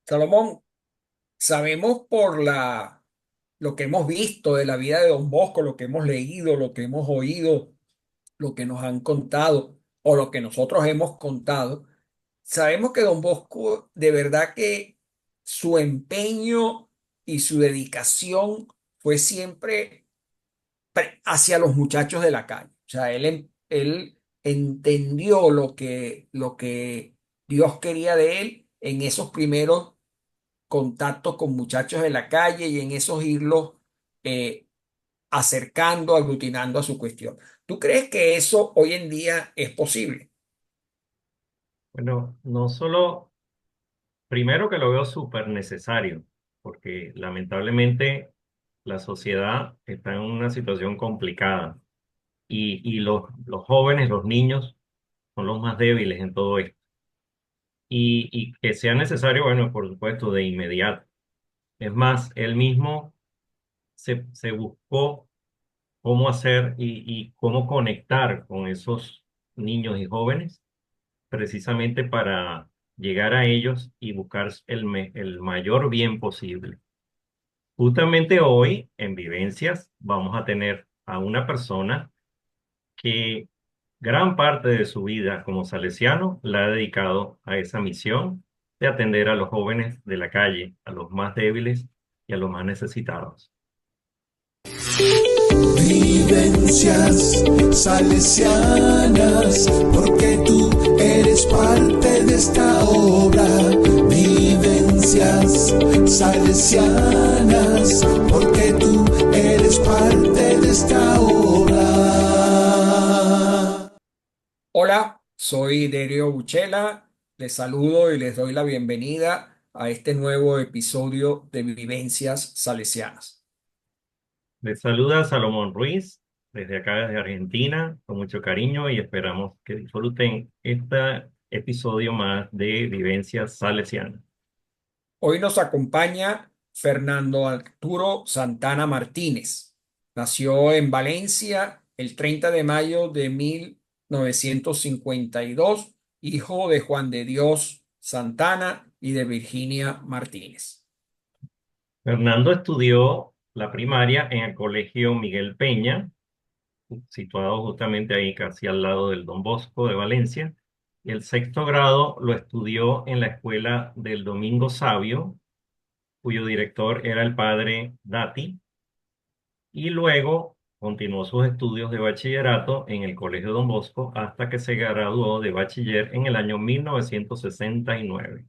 Salomón, sabemos por lo que hemos visto de la vida de Don Bosco, lo que hemos leído, lo que hemos oído, lo que nos han contado o lo que nosotros hemos contado, sabemos que Don Bosco de verdad que su empeño y su dedicación fue siempre hacia los muchachos de la calle. O sea, él entendió lo que Dios quería de él en esos primeros contactos con muchachos de la calle y en esos irlos eh, acercando, aglutinando a su cuestión. ¿Tú crees que eso hoy en día es posible? Bueno, no solo, primero que lo veo súper necesario, porque lamentablemente la sociedad está en una situación complicada y los jóvenes, los niños, son los más débiles en todo esto. Y que sea necesario, bueno, por supuesto, de inmediato. Es más, él mismo se buscó cómo hacer y cómo conectar con esos niños y jóvenes precisamente para llegar a ellos y buscar el mayor bien posible. Justamente hoy en Vivencias vamos a tener a una persona que gran parte de su vida como salesiano la ha dedicado a esa misión de atender a los jóvenes de la calle, a los más débiles y a los más necesitados. Vivencias salesianas, porque tú eres parte de esta obra. Vivencias salesianas, porque tú eres parte de esta obra. Hola, soy Derio Buchela, les saludo y les doy la bienvenida a este nuevo episodio de Vivencias Salesianas. Les saluda Salomón Ruiz desde acá, desde Argentina, con mucho cariño y esperamos que disfruten este episodio más de Vivencias Salesianas. Hoy nos acompaña Fernando Arturo Santana Martínez. Nació en Valencia el 30 de mayo de 1952, hijo de Juan de Dios Santana y de Virginia Martínez. Fernando estudió la primaria en el Colegio Miguel Peña, situado justamente ahí casi al lado del Don Bosco de Valencia, y el sexto grado lo estudió en la escuela del Domingo Sabio, cuyo director era el padre Dati, y luego continuó sus estudios de bachillerato en el Colegio Don Bosco hasta que se graduó de bachiller en el año 1969.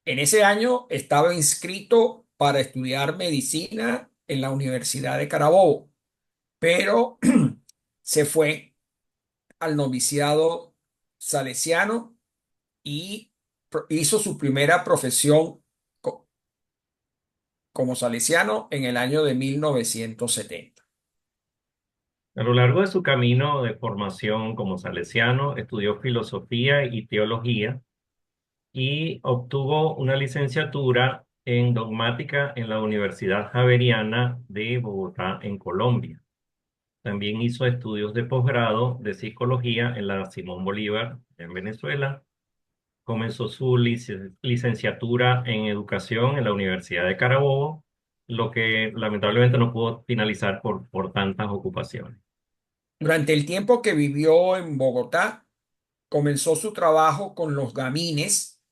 En ese año estaba inscrito para estudiar medicina en la Universidad de Carabobo, pero se fue al noviciado salesiano y hizo su primera profesión co- como salesiano en el año de 1970. A lo largo de su camino de formación como salesiano, estudió filosofía y teología y obtuvo una licenciatura en dogmática en la Universidad Javeriana de Bogotá, en Colombia. También hizo estudios de posgrado de psicología en la Simón Bolívar, en Venezuela. Comenzó su licenciatura en educación en la Universidad de Carabobo, lo que lamentablemente no pudo finalizar por tantas ocupaciones. Durante el tiempo que vivió en Bogotá, comenzó su trabajo con los gamines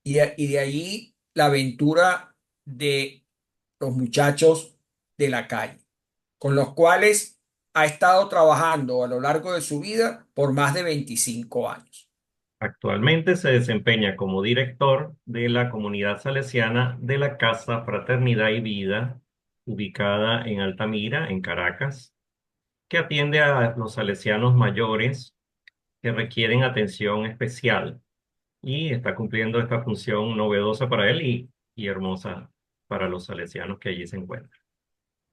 y de allí la aventura de los muchachos de la calle, con los cuales ha estado trabajando a lo largo de su vida por más de 25 años. Actualmente se desempeña como director de la comunidad salesiana de la Casa Fraternidad y Vida, ubicada en Altamira, en Caracas, que atiende a los salesianos mayores que requieren atención especial y está cumpliendo esta función novedosa para él y hermosa para los salesianos que allí se encuentran.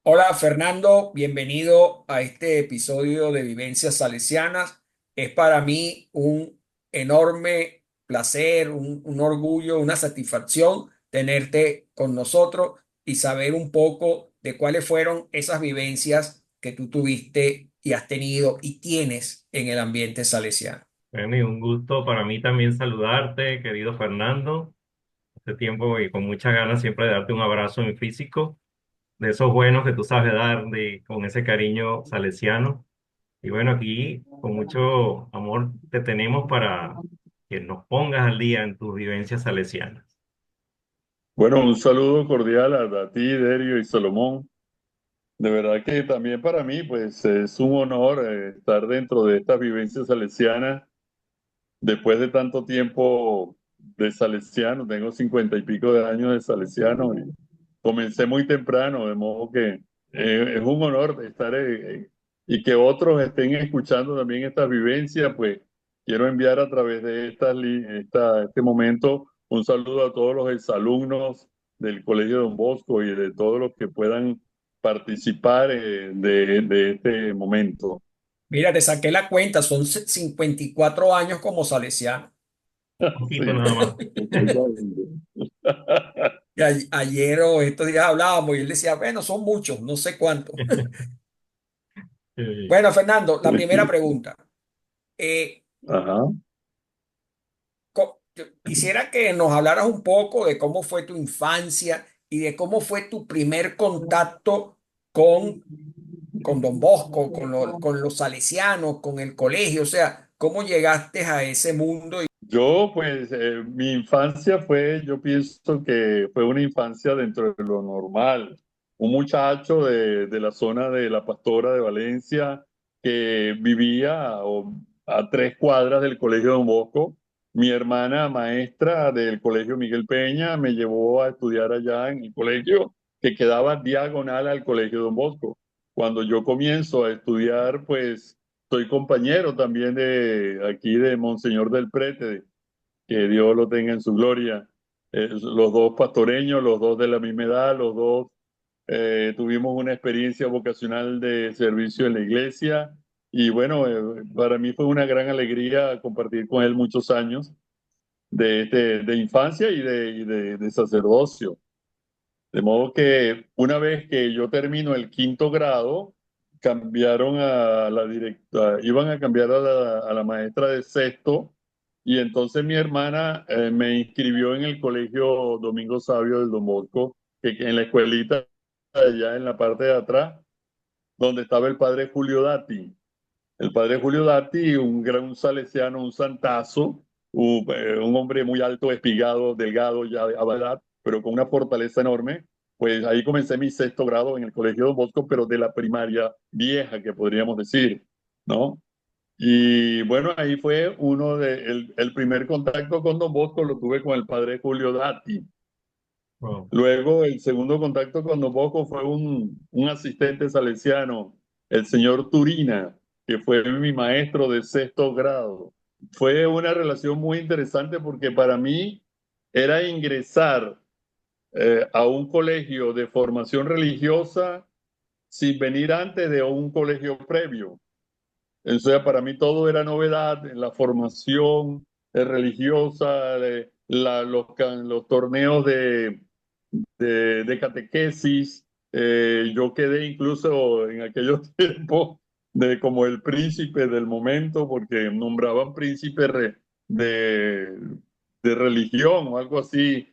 Hola Fernando, bienvenido a este episodio de Vivencias Salesianas. Es para mí un enorme placer, un orgullo, una satisfacción tenerte con nosotros y saber un poco de cuáles fueron esas vivencias que tú tuviste y has tenido y tienes en el ambiente salesiano. Bueno, y un gusto para mí también saludarte, querido Fernando. este tiempo y con muchas ganas siempre de darte un abrazo en físico, de esos buenos que tú sabes dar con ese cariño salesiano. Y bueno, aquí con mucho amor te tenemos para que nos pongas al día en tus vivencias salesianas. Bueno, un saludo cordial a ti, Derio y Salomón. De verdad que también para mí, pues es un honor estar dentro de estas vivencias salesianas después de tanto tiempo de salesiano. Tengo 50 y pico de años de salesiano y comencé muy temprano, de modo que es un honor estar y que otros estén escuchando también estas vivencias. Pues quiero enviar a través de este momento un saludo a todos los exalumnos del Colegio Don Bosco y de todos los que puedan participar de este momento. Mira, te saqué la cuenta, son 54 años como salesiano. Un poquito Sí, nada más. exactamente. Y ayer o estos días hablábamos y él decía, bueno, son muchos, no sé cuántos. Sí. Bueno, Fernando, la primera pregunta. Eh, Ajá. yo quisiera que nos hablaras un poco de cómo fue tu infancia y de cómo fue tu primer contacto con, con Don Bosco, con los salesianos, con el colegio, o sea, cómo llegaste a ese mundo. Yo, pues, mi infancia fue, yo pienso que fue una infancia dentro de lo normal. Un muchacho de la zona de La Pastora de Valencia que vivía a 3 cuadras del Colegio Don Bosco. Mi hermana maestra del Colegio Miguel Peña me llevó a estudiar allá en el colegio que quedaba diagonal al Colegio Don Bosco. Cuando yo comienzo a estudiar, pues soy compañero también de aquí de Monseñor del Prete, que Dios lo tenga en su gloria. Los dos pastoreños, los dos de la misma edad, los dos tuvimos una experiencia vocacional de servicio en la iglesia y bueno, para mí fue una gran alegría compartir con él muchos años de infancia y de sacerdocio. De modo que una vez que yo termino el quinto grado, cambiaron a la directora, iban a cambiar a la maestra de sexto, y entonces mi hermana me inscribió en el colegio Domingo Sabio del Don Bosco, que en la escuelita allá en la parte de atrás, donde estaba el padre Julio Dati. El padre Julio Dati, un gran salesiano, un santazo, un hombre muy alto, espigado, delgado, ya de edad, pero con una fortaleza enorme. Pues ahí comencé mi sexto grado en el Colegio Don Bosco, pero de la primaria vieja, que podríamos decir, ¿no? Y bueno, ahí fue el primer contacto con Don Bosco lo tuve con el padre Julio Dati. Wow. Luego, el segundo contacto con Don Bosco fue un asistente salesiano, el señor Turina, que fue mi maestro de sexto grado. Fue una relación muy interesante porque para mí era ingresar a un colegio de formación religiosa sin venir antes de un colegio previo. O sea, para mí todo era novedad, la formación religiosa, los torneos de catequesis. Yo quedé incluso en aquellos tiempos como el príncipe del momento, porque nombraban príncipe de, de religión o algo así.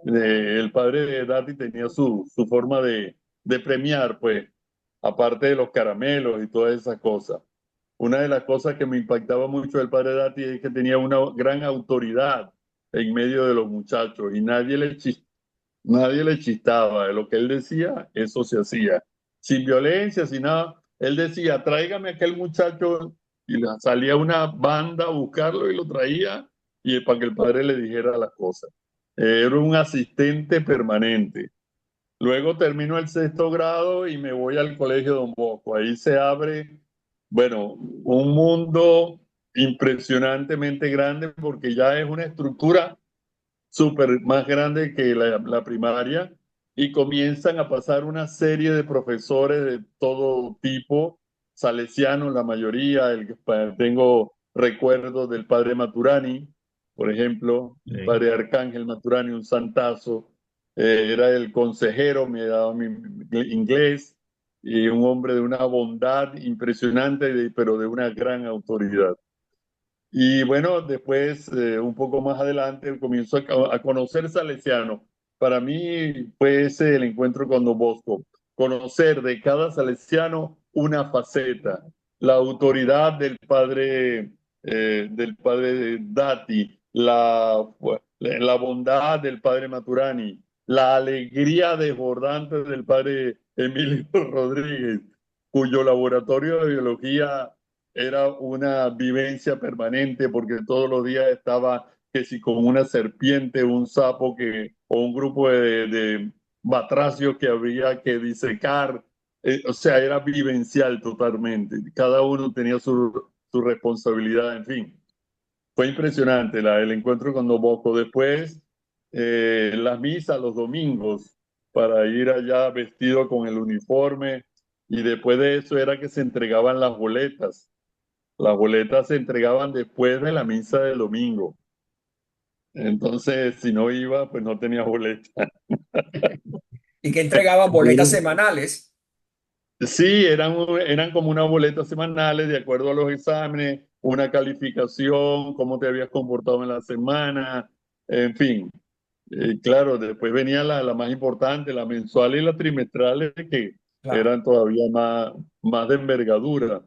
El padre de Dati tenía su forma de premiar, pues, aparte de los caramelos y todas esas cosas. Una de las cosas que me impactaba mucho del padre Dati es que tenía una gran autoridad en medio de los muchachos y nadie le chistaba. De lo que él decía, eso se hacía. Sin violencia, sin nada. Él decía, tráigame a aquel muchacho, y salía una banda a buscarlo y lo traía, y para que el padre le dijera las cosas. Era un asistente permanente. Luego termino el sexto grado y me voy al Colegio Don Bosco. Ahí se abre, bueno, un mundo impresionantemente grande porque ya es una estructura súper más grande que la primaria, y comienzan a pasar una serie de profesores de todo tipo, salesianos la mayoría. Tengo recuerdos del padre Maturani, por ejemplo, el Sí. padre Arcángel Maturani, un santazo. Era el consejero, me daba mi inglés, y un hombre de una bondad impresionante, pero de una gran autoridad. Y bueno, después, un poco más adelante, comienzo a conocer salesiano. Para mí fue ese el encuentro con Don Bosco. Conocer de cada salesiano una faceta. La autoridad del padre Dati, la bondad del padre Maturani, la alegría desbordante del padre Emilio Rodríguez, cuyo laboratorio de biología era una vivencia permanente porque todos los días estaba que si con una serpiente, un sapo o un grupo de batracios que había que disecar. O sea, era vivencial totalmente. Cada uno tenía su responsabilidad, en fin. Fue impresionante el encuentro con Don Bosco. Después, las misas los domingos para ir allá vestido con el uniforme. Y después de eso era que se entregaban las boletas. Las boletas se entregaban después de la misa del domingo. Entonces, si no iba, pues no tenía boleta. Y que entregaban boletas semanales. Sí, eran como unas boletas semanales de acuerdo a los exámenes, una calificación, cómo te habías comportado en la semana, en fin. Claro, después venía la más importante, la mensual y la trimestral, que Claro. eran todavía más de envergadura.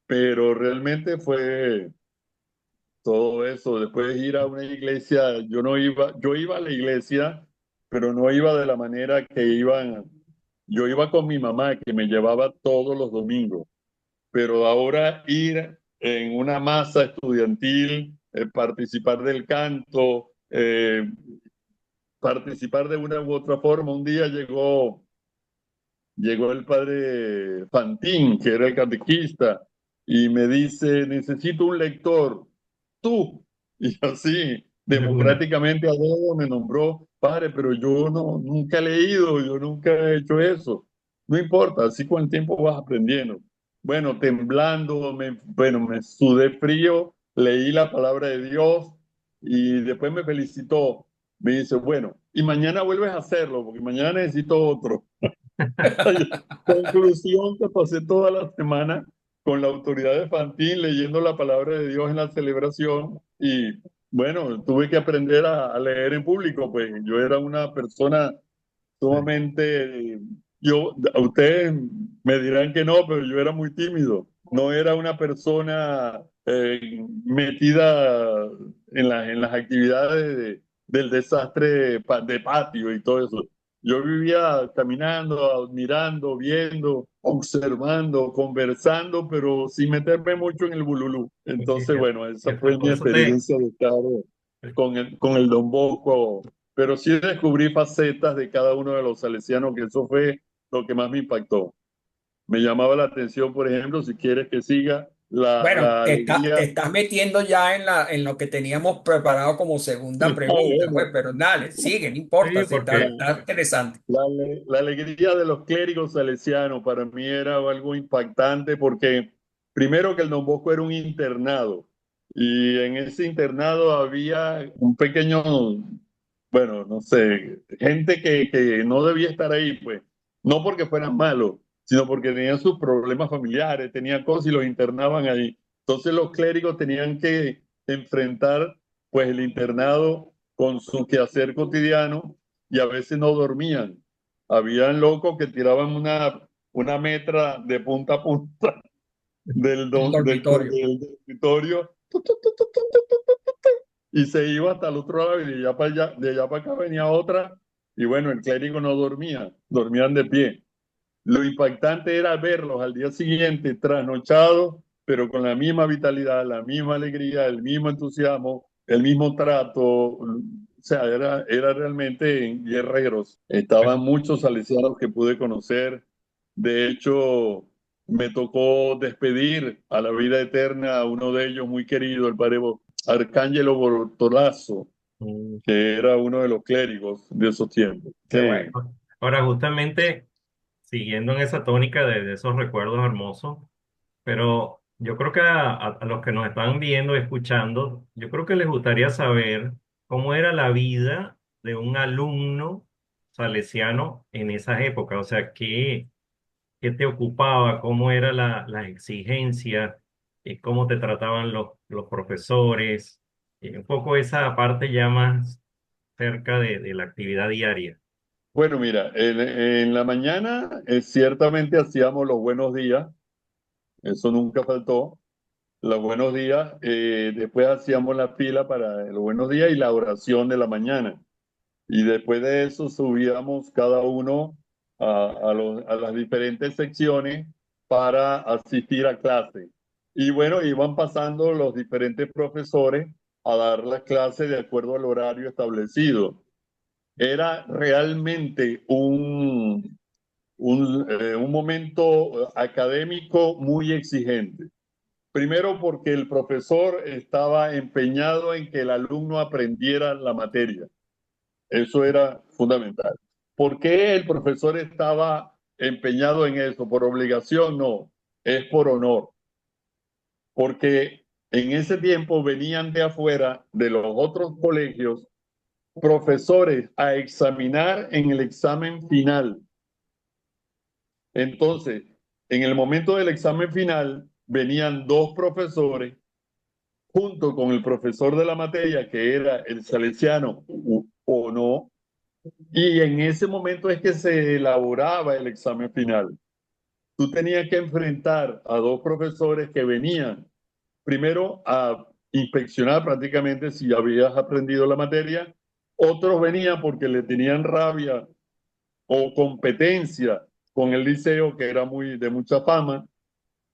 Pero realmente fue todo eso. Después de ir a una iglesia, yo iba a la iglesia, pero no iba de la manera que iban. Yo iba con mi mamá, que me llevaba todos los domingos, pero ahora ir en una masa estudiantil, participar del canto, participar de una u otra forma. Un día llegó el padre Fantín, que era el catequista, y me dice, necesito un lector, tú. Y así, De una. democráticamente a dedo me nombró, padre, pero yo no, nunca he leído, yo nunca he hecho eso. No importa, así con el tiempo vas aprendiendo. Bueno, temblando, bueno, me sudé frío, leí la palabra de Dios y después me felicitó. Me dice, bueno, y mañana vuelves a hacerlo, porque mañana necesito otro. Conclusión que pasé toda la semana con la autoridad de Fantín leyendo la palabra de Dios en la celebración y bueno, tuve que aprender a leer en público, pues yo era una persona sumamente, a ustedes me dirán que no, pero yo era muy tímido, no era una persona metida en las actividades del desastre de patio y todo eso. Yo vivía caminando, admirando, viendo, observando, conversando, pero sin meterme mucho en el bululú. Entonces, bueno, esa fue mi Eso te, experiencia de estar con el Don Bosco, pero sí descubrí facetas de cada uno de los salesianos, que eso fue lo que más me impactó. Me llamaba la atención, por ejemplo, si quieres que siga, Bueno, la te alegría. estás metiendo ya en lo que teníamos preparado como segunda Ah, pregunta, pues, bueno, pero dale, sigue, no importa, sí, si porque está interesante. la alegría de los clérigos salesianos para mí era algo impactante porque primero que el Don Bosco era un internado y en ese internado había un pequeño, bueno, no sé, gente que no debía estar ahí, pues, no porque fueran malos, sino porque tenían sus problemas familiares, tenían cosas y los internaban ahí. Entonces los clérigos tenían que enfrentar pues el internado con su quehacer cotidiano y a veces no dormían. Habían locos que tiraban una metra de punta a punta El dormitorio. del dormitorio y se iba hasta el otro lado y de allá para acá venía otra y bueno, el clérigo no dormía, dormían de pie. Lo impactante era verlos al día siguiente trasnochados, pero con la misma vitalidad, la misma alegría, el mismo entusiasmo, el mismo trato. O sea, era realmente guerreros. Estaban muchos salesianos que pude conocer. De hecho, me tocó despedir a la vida eterna a uno de ellos muy querido, el padre Arcángelo Bortolazo, mm, que era uno de los clérigos de esos tiempos. Qué Sí. bueno. ahora justamente siguiendo en esa tónica de esos recuerdos hermosos, pero yo creo que a los que nos están viendo y escuchando, yo creo que les gustaría saber cómo era la vida de un alumno salesiano en esas épocas, o sea, qué te ocupaba, cómo eran las exigencias, cómo te trataban los profesores, un poco esa parte ya más cerca de la actividad diaria. Bueno, mira, en la mañana ciertamente hacíamos los buenos días, eso nunca faltó. Los buenos días, después hacíamos la fila para los buenos días y la oración de la mañana. Y después de eso subíamos cada uno a las diferentes secciones para asistir a clase. Y bueno, iban pasando los diferentes profesores a dar las clases de acuerdo al horario establecido. Era realmente un momento académico muy exigente. Primero porque el profesor estaba empeñado en que el alumno aprendiera la materia. Eso era fundamental. ¿Por qué el profesor estaba empeñado en eso? ¿Por obligación? No, es por honor. Porque en ese tiempo venían de afuera, de los otros colegios, profesores a examinar en el examen final. Entonces, en el momento del examen final, venían dos profesores junto con el profesor de la materia, que era el salesiano o no, y en ese momento es que se elaboraba el examen final. Tú tenías que enfrentar a dos profesores que venían primero a inspeccionar prácticamente si habías aprendido la materia, otros venían porque le tenían rabia o competencia con el liceo, que era muy de mucha fama,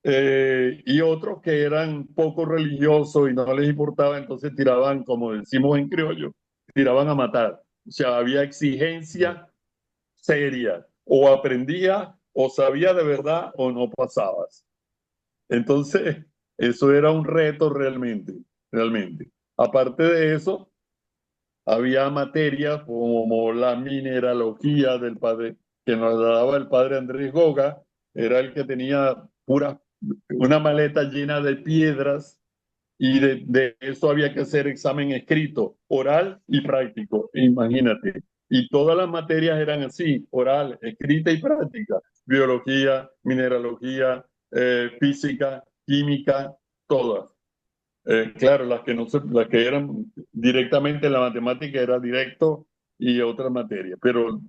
y otros que eran poco religiosos y no les importaba, entonces tiraban, como decimos en criollo, tiraban a matar. O sea, había exigencia seria, o aprendía o sabía de verdad o no pasabas. Entonces, eso era un reto realmente, realmente. Aparte de eso, había materias como la mineralogía del padre, que nos daba el padre Andrés Goga, era el que tenía una maleta llena de piedras y de eso había que hacer examen escrito, oral y práctico, imagínate. Y todas las materias eran así, oral, escrita y práctica, biología, mineralogía, física, química, todas. Claro, las que no las que eran directamente en la matemática era directo y otras materias, pero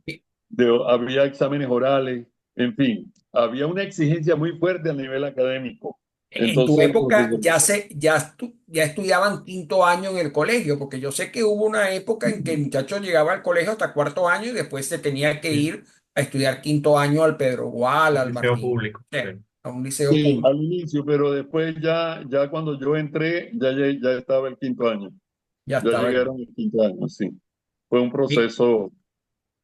había exámenes orales, en fin, había una exigencia muy fuerte a nivel académico. En tu Entonces, el época profesor, ya estudiaban quinto año en el colegio, porque yo sé que hubo una época en que el muchacho llegaba al colegio hasta cuarto año y después se tenía que Sí, ir a estudiar quinto año al Pedro Gual, un al liceo Martín, público. Sí. a un liceo sí, público. al inicio, pero después ya cuando yo entré, ya estaba el quinto año. Ya Ya estaba el... llegaron el quinto año, sí. Fue un Y, proceso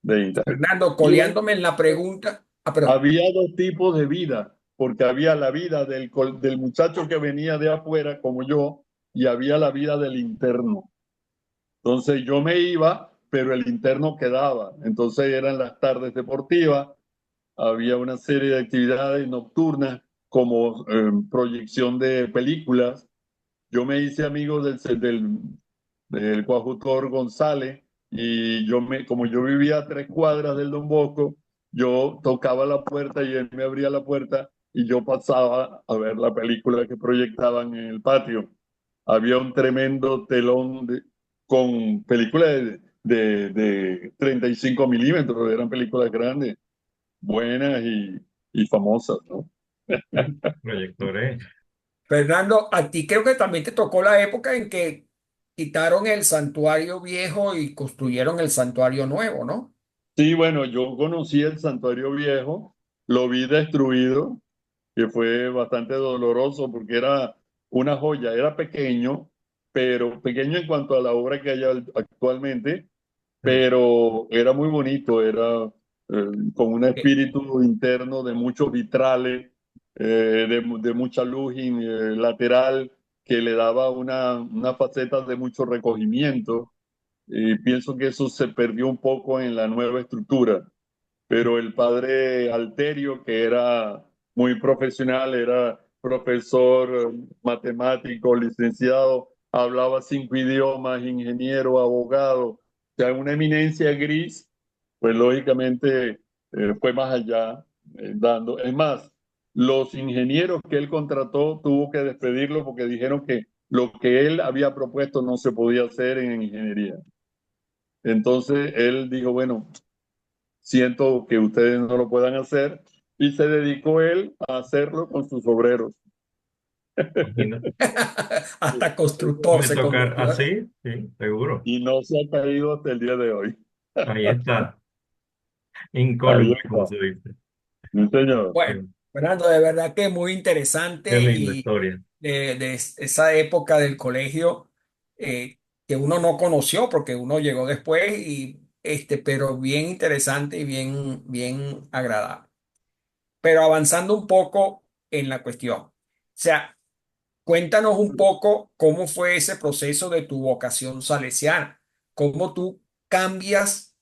de interés. Fernando, Y bueno, coleándome en la pregunta, perdón. había dos tipos de vida, porque había la vida del muchacho que venía de afuera, como yo, y había la vida del interno. Entonces yo me iba, pero el interno quedaba. Entonces eran las tardes deportivas, había una serie de actividades nocturnas como proyección de películas. Yo me hice amigo del coadjutor González y como yo vivía a 3 cuadras del Don Bosco, yo tocaba la puerta y él me abría la puerta y yo pasaba a ver la película que proyectaban en el patio. Había un tremendo telón con películas de 35 milímetros, eran películas grandes, buenas y famosas, ¿no? Proyectores. Fernando, a ti creo que también te tocó la época en que quitaron el santuario viejo y construyeron el santuario nuevo, ¿no? Sí, bueno, yo conocí el Santuario Viejo, lo vi destruido, que fue bastante doloroso porque era una joya, era pequeño, pero pequeño en cuanto a la obra que hay actualmente, Sí. pero era muy bonito, era con un Eh, espíritu interno de muchos vitrales, de mucha luz lateral que le daba una faceta de mucho recogimiento. Y pienso que eso se perdió un poco en la nueva estructura, pero el padre Alterio, que era muy profesional, era profesor, matemático, licenciado, hablaba 5 idiomas, ingeniero, abogado, o sea, una eminencia gris, pues lógicamente fue más allá, dando. Es más, los ingenieros que él contrató tuvo que despedirlo porque dijeron que lo que él había propuesto no se podía hacer en ingeniería. Entonces él dijo, bueno, siento que ustedes no lo puedan hacer y se dedicó él a hacerlo con sus obreros. Imagina. Hasta constructor Me se tocar convirtió. así, sí, seguro. Y no se ha caído hasta el día de hoy. Ahí está, Ahí incólume, como está. se dice. Sí, señor. Bueno, Fernando, de verdad que muy Qué interesante linda y historia. esa época del colegio eh, que uno no conoció porque uno llegó después y pero bien interesante y bien agradable. Pero avanzando un poco en la cuestión. O sea, cuéntanos un poco cómo fue ese proceso de tu vocación salesiana, cómo tú cambias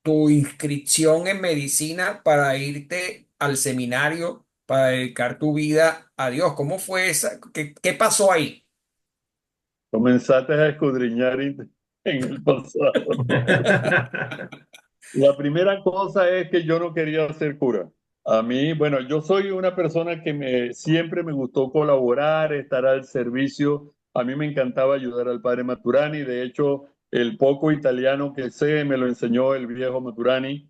tu inscripción en medicina para irte al seminario, para dedicar tu vida a Dios. ¿Cómo fue esa? ¿Qué pasó ahí? Comenzaste a escudriñar en el pasado. La primera cosa es que yo no quería ser cura. A mí, bueno, yo soy una persona que siempre me gustó colaborar, estar al servicio. A mí me encantaba ayudar al padre Maturani. De hecho, el poco italiano que sé me lo enseñó el viejo Maturani,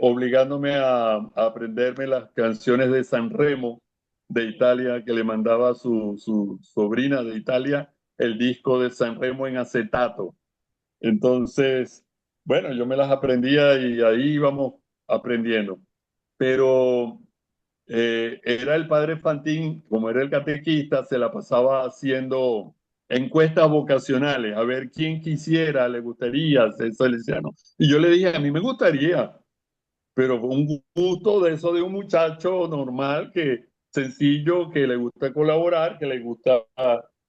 obligándome a aprenderme las canciones de San Remo de Italia, que le mandaba a su sobrina de Italia el disco de San Remo en acetato. Entonces, bueno, yo me las aprendía y ahí íbamos aprendiendo. Pero era el padre Fantín, como era el catequista, se la pasaba haciendo encuestas vocacionales, a ver quién quisiera, le gustaría ser salesiano. Y yo le dije, a mí me gustaría, pero un gusto de eso de un muchacho normal, que sencillo, que le gusta colaborar, que le gusta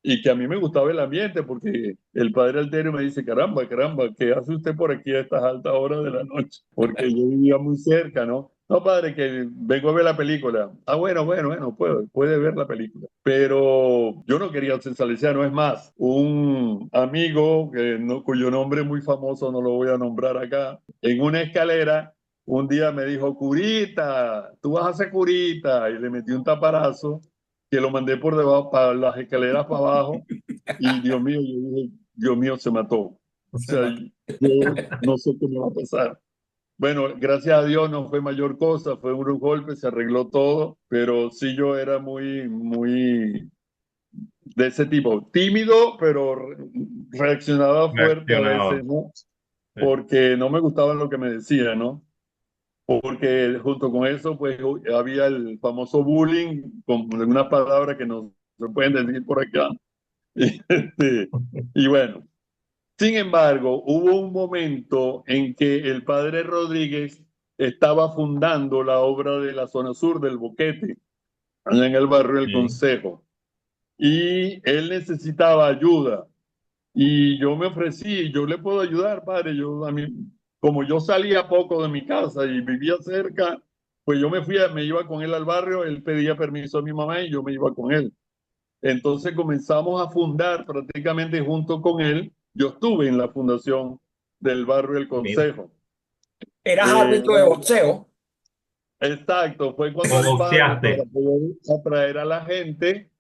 y que a mí me gustaba el ambiente, porque el padre Alterio me dice, caramba, caramba, ¿qué hace usted por aquí a estas altas horas de la noche? Porque yo vivía muy cerca, ¿no? No, padre, que vengo a ver la película. Ah, bueno, bueno, bueno, puede ver la película. Pero yo no quería ser salesiano. Es más, un amigo cuyo nombre muy famoso no lo voy a nombrar acá, en una escalera un día me dijo, curita, tú vas a hacer curita, y le metí un taparazo que lo mandé por debajo, para las escaleras para abajo, y Dios mío, yo dije, Dios mío, se mató. O Se sea, mató. yo no sé qué me va a pasar. Bueno, gracias a Dios no fue mayor cosa, fue un golpe, se arregló todo, pero sí yo era muy, muy de ese tipo, tímido, pero reaccionaba fuerte a veces, Reaccionaba. ¿no? Sí. Porque no me gustaba lo que me decía, ¿no? Porque junto con eso, pues había el famoso bullying, con algunas palabras que no se pueden decir por acá. Este, y bueno, sin embargo, hubo un momento en que el padre Rodríguez estaba fundando la obra de la zona sur del Boquete, allá en el barrio del Sí. Consejo, y él necesitaba ayuda. Y yo me ofrecí, yo le puedo ayudar, padre. Como yo salía poco de mi casa y vivía cerca, pues yo me iba con él al barrio, él pedía permiso a mi mamá y yo me iba con él. Entonces comenzamos a fundar prácticamente junto con él. Yo estuve en la fundación del barrio El Mira, Consejo. ¿Eras Eh, árbitro de boxeo? exacto, fue cuando o el padre, para boxeaste. poder atraer a la gente,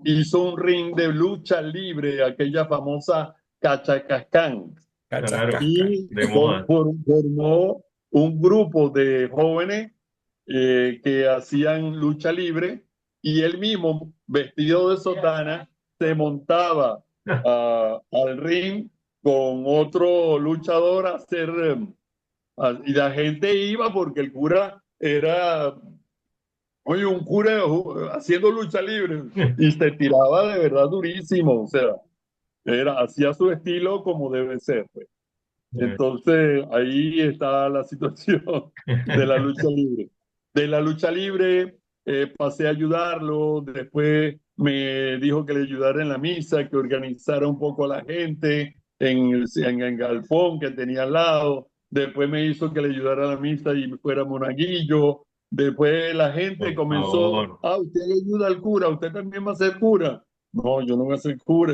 hizo un ring de lucha libre, aquella famosa Cachacascán. Claro, Cachacasca. Y de moda. formó un grupo de jóvenes que hacían lucha libre y él mismo, vestido de sotana, se montaba al ring con otro luchador a hacer, y la gente iba porque el cura era, oye, un cura haciendo lucha libre y se tiraba de verdad durísimo, o sea, hacía su estilo como debe ser, pues. Entonces, ahí está la situación de la lucha libre. De la lucha libre pasé a ayudarlo, después me dijo que le ayudara en la misa, que organizara un poco a la gente en Galpón que tenía al lado, después me hizo que le ayudara a la misa y fuera monaguillo, después la gente Por comenzó, favor. usted le ayuda al cura, usted también va a ser cura. No, yo no voy a ser cura,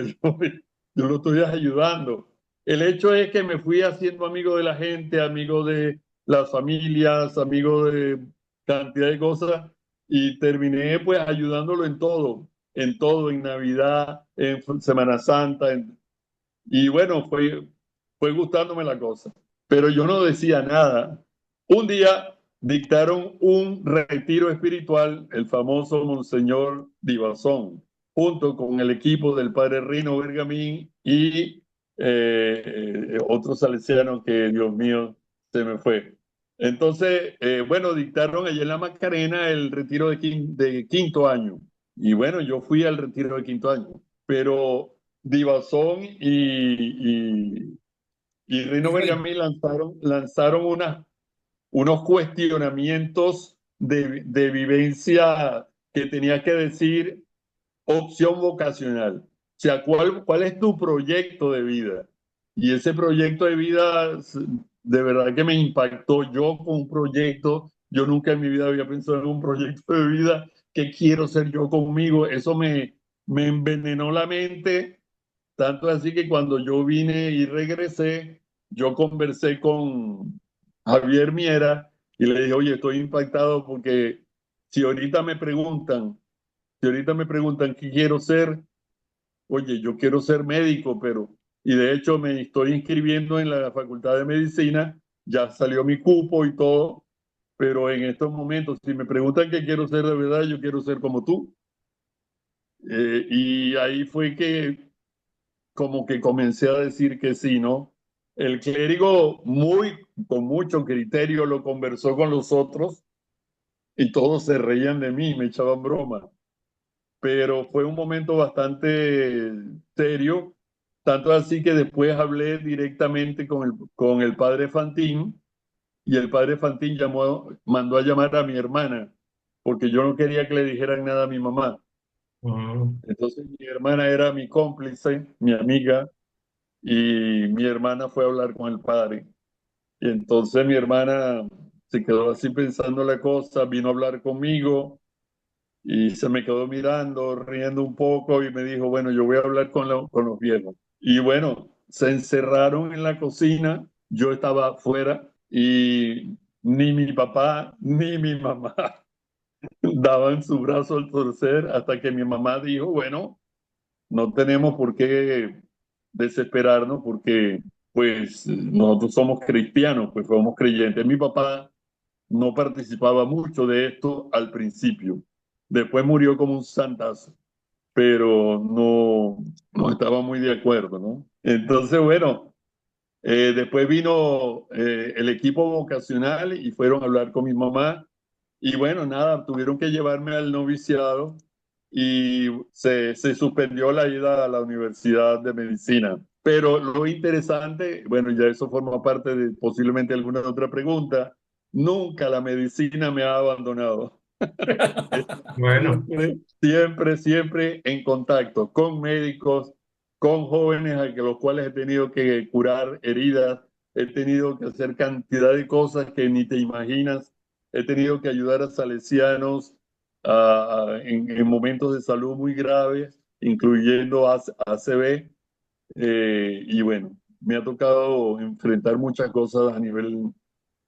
yo lo estoy ayudando. El hecho es que me fui haciendo amigo de la gente, amigo de las familias, amigo de cantidad de cosas, y terminé pues ayudándolo en todo, en Navidad, en Semana Santa, y bueno, fue gustándome la cosa. Pero yo no decía nada. Un día dictaron un retiro espiritual, el famoso Monseñor Divazón, junto con el equipo del padre Rino Bergamín y otro salesiano que, Dios mío, se me fue. Entonces, bueno, dictaron allí en la Macarena el retiro de quinto año. Y bueno, yo fui al retiro de quinto año, pero Divazón y Rino Rey. Bergamín lanzaron unos cuestionamientos de vivencia que tenía que decir opción vocacional. O sea, ¿cuál es tu proyecto de vida? Y ese proyecto de vida de verdad que me impactó. Yo con un proyecto, yo nunca en mi vida había pensado en un proyecto de vida que quiero ser yo conmigo. Eso me envenenó la mente, tanto así que cuando yo vine y regresé, yo conversé con Javier Miera y le dije, oye, estoy impactado porque si ahorita me preguntan, si ahorita me preguntan qué quiero ser, oye, yo quiero ser médico, y de hecho me estoy inscribiendo en la Facultad de Medicina, ya salió mi cupo y todo, pero en estos momentos, si me preguntan qué quiero ser de verdad, yo quiero ser como tú. Y ahí fue que como que comencé a decir que sí, ¿no? El clérigo con mucho criterio lo conversó con los otros y todos se reían de mí, me echaban broma, pero fue un momento bastante serio, tanto así que después hablé directamente con el padre Fantín y el padre Fantín mandó a llamar a mi hermana, porque yo no quería que le dijeran nada a mi mamá. Ujú. Entonces mi hermana era mi cómplice, mi amiga, y mi hermana fue a hablar con el padre. Y entonces mi hermana se quedó así pensando la cosa, vino a hablar conmigo y se me quedó mirando, riendo un poco y me dijo, bueno, yo voy a hablar con los viejos. Y bueno, se encerraron en la cocina, yo estaba afuera y ni mi papá ni mi mamá daban su brazo al torcer hasta que mi mamá dijo, bueno, no tenemos por qué desesperarnos porque pues nosotros somos cristianos, pues somos creyentes. Mi papá no participaba mucho de esto al principio. Después murió como un santazo, pero no estaba muy de acuerdo, ¿no? Entonces, bueno, después vino el equipo vocacional y fueron a hablar con mi mamá y bueno, nada, tuvieron que llevarme al noviciado y se suspendió la ida a la Universidad de Medicina. Pero lo interesante, bueno, ya eso forma parte de posiblemente alguna otra pregunta, nunca la medicina me ha abandonado. Bueno, Siempre en contacto con médicos, con jóvenes los cuales he tenido que curar heridas, he tenido que hacer cantidad de cosas que ni te imaginas, he tenido que ayudar a salesianos en momentos de salud muy graves, incluyendo ACV, y bueno, me ha tocado enfrentar muchas cosas a nivel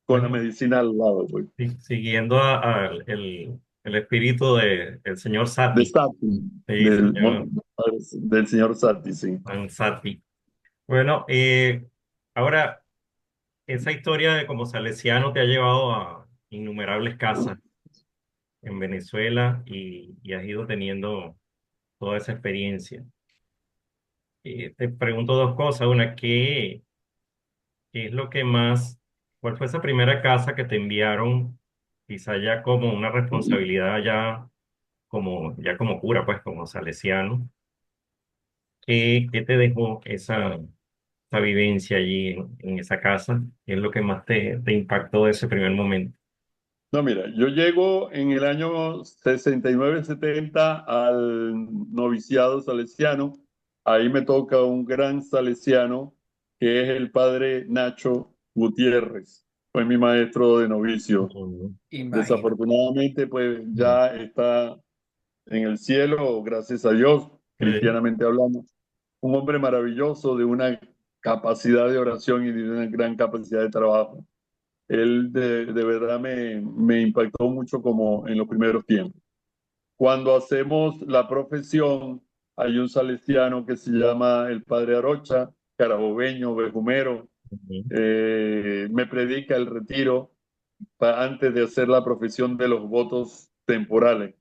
con la bueno, medicina al lado, pues, siguiendo el espíritu del señor de Sati. Sati, Sí, señor del señor Sati, sí. Juan Sati. Bueno, ahora, esa historia de como salesiano te ha llevado a innumerables casas en Venezuela y has ido teniendo toda esa experiencia. Te pregunto dos cosas. Una, ¿qué es lo que más, cuál fue esa primera casa que te enviaron, quizá ya como una responsabilidad ya como cura, pues como salesiano? ¿Qué te dejó esa vivencia allí en esa casa? ¿Qué es lo que más te impactó de ese primer momento? No, mira, yo llego en el año 69-70 al noviciado salesiano. Ahí me toca un gran salesiano que es el padre Nacho Gutiérrez. Fue mi maestro de novicio. Ujú. Imagina. Desafortunadamente, pues Mm. ya está en el cielo, gracias a Dios, Sí. cristianamente hablando. Un hombre maravilloso, de una capacidad de oración y de una gran capacidad de trabajo. él de verdad me impactó mucho como en los primeros tiempos. Cuando hacemos la profesión, hay un salesiano que se llama el Padre Arocha, carabobeño, vejumero, Ujú. me predica el retiro antes de hacer la profesión de los votos temporales.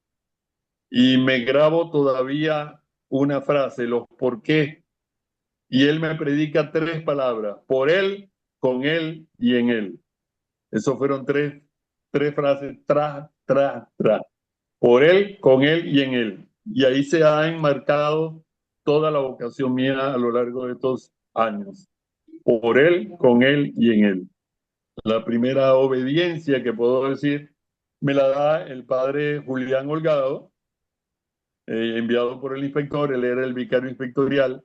Y me grabo todavía una frase, los por qué, y él me predica tres palabras, por él, con él y en él. Esos fueron tres frases, tras. Por él, con él y en él. Y ahí se ha enmarcado toda la vocación mía a lo largo de estos años. Por él, con él y en él. La primera obediencia que puedo decir me la da el padre Julián Holgado, enviado por el inspector, él era el vicario inspectorial,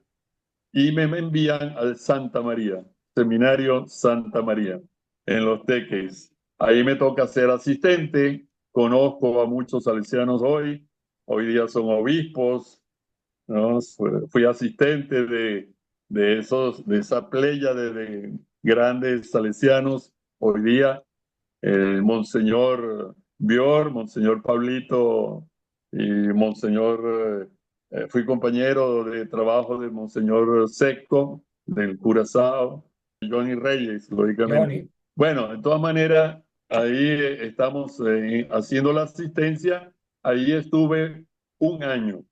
y me envían al Santa María, Seminario Santa María, en Los Teques. Ahí me toca ser asistente, conozco a muchos salesianos hoy día son obispos, ¿no? Fui asistente de esa playa de grandes salesianos, hoy día Monseñor Bior, Monseñor Pablito y Monseñor, fui compañero de trabajo de Monseñor Secco, del Curazao, Johnny Reyes, lógicamente. Johnny, Bueno, de todas maneras, ahí estamos haciendo la asistencia. Ahí estuve un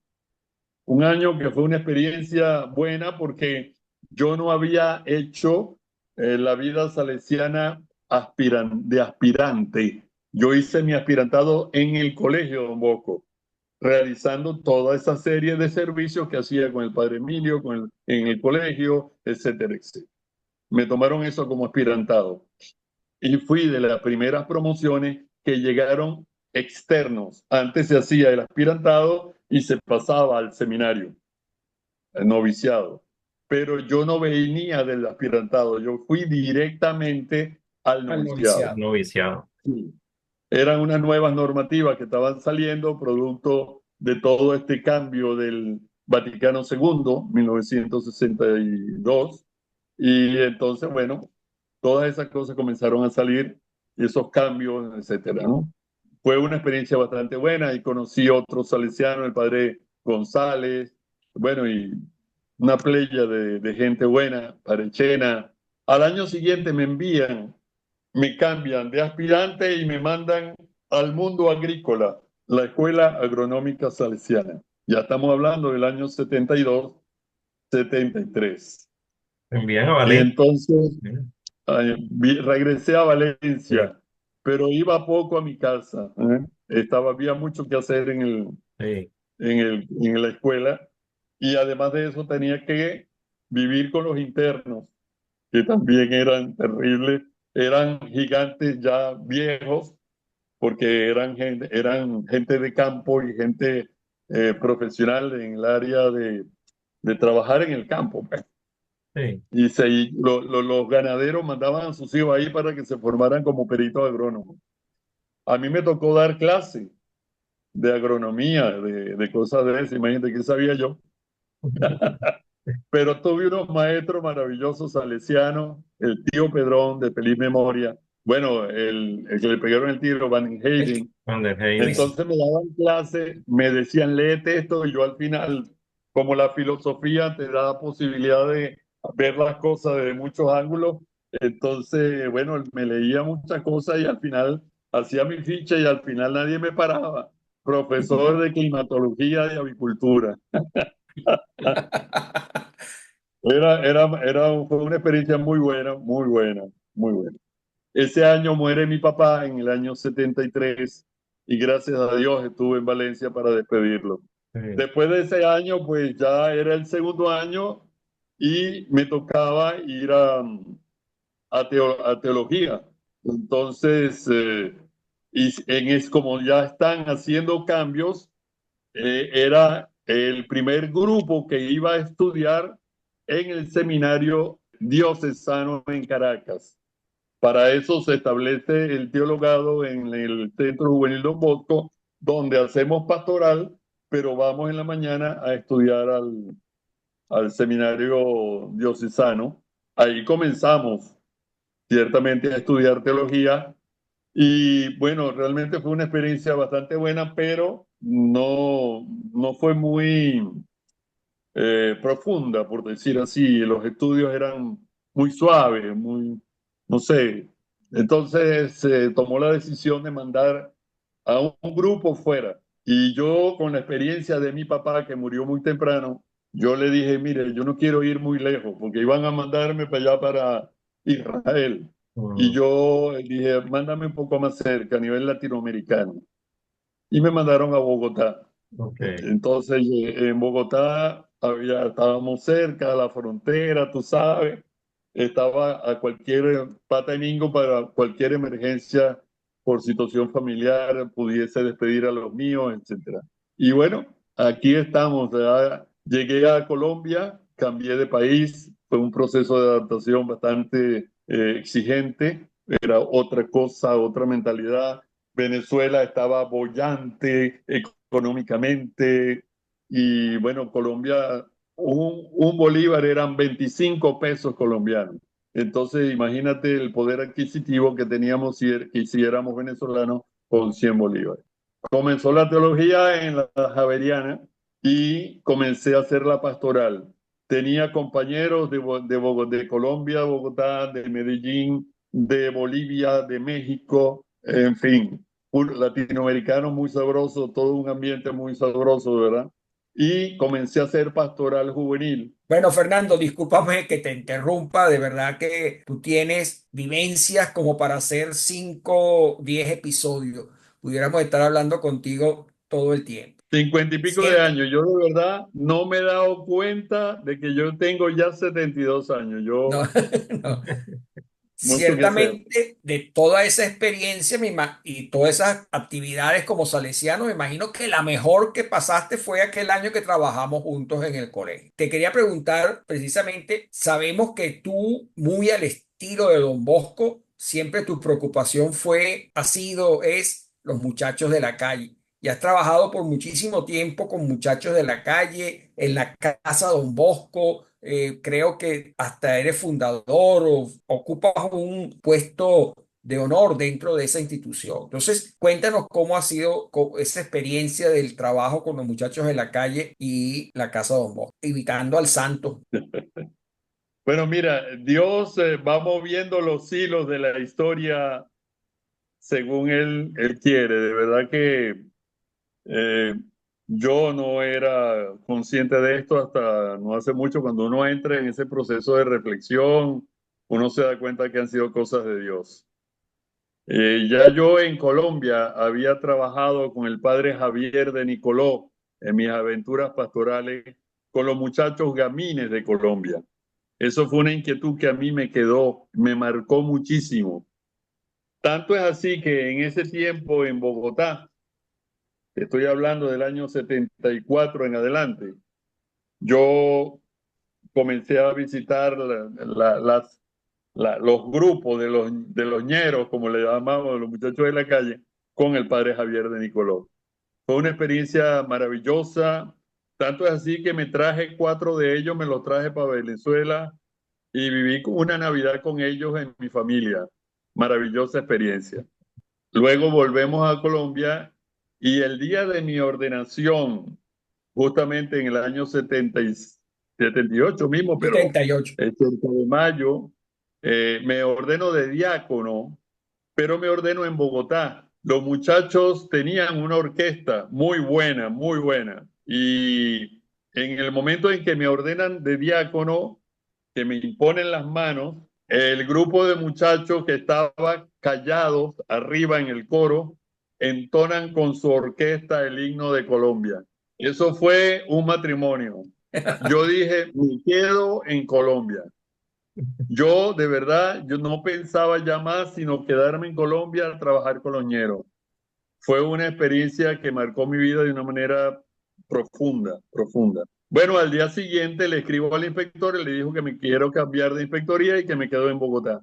un año que fue una experiencia buena porque yo no había hecho la vida salesiana de aspirante. Yo hice mi aspirantado en el colegio Don Bosco, realizando toda esa serie de servicios que hacía con el padre Emilio, en el colegio, etcétera, etcétera. Me tomaron eso como aspirantado y fui de las primeras promociones que llegaron externos. Antes se hacía el aspirantado y se pasaba al seminario noviciado. Pero yo no venía del aspirantado, yo fui directamente al al noviciado. noviciado. Noviciado. Sí. Eran unas nuevas normativas que estaban saliendo producto de todo este cambio del Vaticano II, 1962. Y entonces, bueno, todas esas cosas comenzaron a salir, esos cambios, etcétera, ¿no? Fue una experiencia bastante buena y conocí otros salesianos, el padre González, bueno, y una playa de gente buena, parechena. Al año siguiente me cambian de aspirante y me mandan al mundo agrícola, la Escuela Agronómica Salesiana. Ya estamos hablando del año 72, 73. Me envían a Y Valencia. entonces regresé a Sí, Valencia, pero iba poco a mi casa. Había mucho que hacer sí. en la escuela y además de eso tenía que vivir con los internos, que también eran terribles, eran gigantes ya viejos, porque eran gente de campo y gente profesional en el área de trabajar en el campo, pues. Sí. Los ganaderos mandaban a sus hijos ahí para que se formaran como peritos agrónomos. A mí me tocó dar clase de agronomía, de cosas de eso, imagínate qué sabía yo. Pero tuve unos maestros maravillosos salesianos, el tío Pedrón de feliz memoria, bueno, el que le pegaron el tiro, Van El que- Heyden. Van der Heyden. buenísimo. Entonces me daban clase, me decían, léete esto, y yo al final, como la filosofía te da la posibilidad de ver las cosas desde muchos ángulos, entonces, bueno, me leía muchas cosas y al final hacía mi ficha y al final nadie me paraba. Profesor de climatología y avicultura. Fue una experiencia muy buena, muy buena, muy buena. Ese año muere mi papá en el año 73 y gracias a Dios estuve en Valencia para despedirlo. Sí. Después de ese año, pues ya era el segundo año y me tocaba ir a teología. Entonces, como ya están haciendo cambios, era el primer grupo que iba a estudiar en el seminario diocesano en Caracas. Para eso se establece el teologado en el Centro Juvenil Don Bosco, donde hacemos pastoral, pero vamos en la mañana a estudiar al seminario diocesano. Ahí comenzamos. ciertamente a estudiar teología. Y bueno, realmente fue una experiencia bastante buena, pero no fue muy profunda, por decir así. Los estudios eran muy suaves, muy, no sé. Entonces se tomó la decisión de mandar a un grupo fuera. Y yo, con la experiencia de mi papá, que murió muy temprano, yo le dije, mire, yo no quiero ir muy lejos, porque iban a mandarme para allá, para Israel. Y Mm, yo dije, mándame un poco más cerca, a nivel latinoamericano. Y me mandaron a Bogotá. ok. Entonces, en Bogotá estábamos cerca de la frontera, tú sabes, estaba a cualquier pata de mingo para cualquier emergencia por situación familiar, pudiese despedir a los míos, etcétera. Y bueno, aquí estamos. Ya llegué a Colombia, cambié de país, fue un proceso de adaptación bastante exigente, era otra cosa, otra mentalidad. Venezuela estaba bollante económicamente y bueno, Colombia, un bolívar eran 25 pesos colombianos. Entonces, imagínate el poder adquisitivo que teníamos si éramos venezolanos con 100 bolívares. Comenzó la teología en la Javeriana y comencé a hacer la pastoral. Tenía compañeros de Colombia, Bogotá, de Medellín, de Bolivia, de México, en fin, un latinoamericano muy sabroso, todo un ambiente muy sabroso, ¿verdad? Y comencé a hacer pastoral juvenil. Bueno, Fernando, discúlpame que te interrumpa, de verdad que tú tienes vivencias como para hacer 5, 10 episodios. Pudiéramos estar hablando contigo todo el tiempo. 50 y pico de Cierto, años. Yo de verdad no me he dado cuenta de que yo tengo ya 72 años. no, Yo, no. mucho que hacer. Ciertamente, de toda esa experiencia y todas esas actividades como salesiano, me imagino que la mejor que pasaste fue aquel año que trabajamos juntos en el colegio. Te quería preguntar, precisamente, sabemos que tú, muy al estilo de Don Bosco, siempre tu preocupación es los muchachos de la calle. Y has trabajado por muchísimo tiempo con muchachos de la calle, en la casa Don Bosco. Creo que hasta eres fundador o ocupas un puesto de honor dentro de esa institución. Entonces, cuéntanos cómo ha sido esa experiencia del trabajo con los muchachos de la calle y la casa Don Bosco, invitando al santo. Bueno, mira, Dios va moviendo los hilos de la historia según Él quiere. De verdad que eh, yo no era consciente de esto hasta no hace mucho. Cuando uno entra en ese proceso de reflexión, uno se da cuenta que han sido cosas de Dios. Ya yo en Colombia había trabajado con el padre Javier de Nicoló en mis aventuras pastorales con los muchachos gamines de Colombia. Eso fue una inquietud que a mí me quedó, me marcó muchísimo. Tanto es así que en ese tiempo en Bogotá, estoy hablando del año 74 en adelante, yo comencé a visitar los grupos de los ñeros, como le llamamos, los muchachos de la calle, con el padre Javier de Nicoló. Fue una experiencia maravillosa, tanto es así que me traje 4 de ellos, me los traje para Venezuela y viví una Navidad con ellos en mi familia. Maravillosa experiencia. Luego volvemos a Colombia y el día de mi ordenación, justamente en el año 78 mismo, pero 78. el 30 de mayo, me ordeno de diácono, pero me ordeno en Bogotá. Los muchachos tenían una orquesta muy buena, muy buena. Y en el momento en que me ordenan de diácono, que me imponen las manos, el grupo de muchachos que estaba callados arriba en el coro entonan con su orquesta el himno de Colombia. Eso fue un matrimonio. Yo dije, me quedo en Colombia. Yo de verdad, yo no pensaba ya más sino quedarme en Colombia a trabajar con los ñeros. Fue una experiencia que marcó mi vida de una manera profunda, profunda. Bueno, al día siguiente le escribo al inspector y le dijo que me quiero cambiar de inspectoría y que me quedo en Bogotá.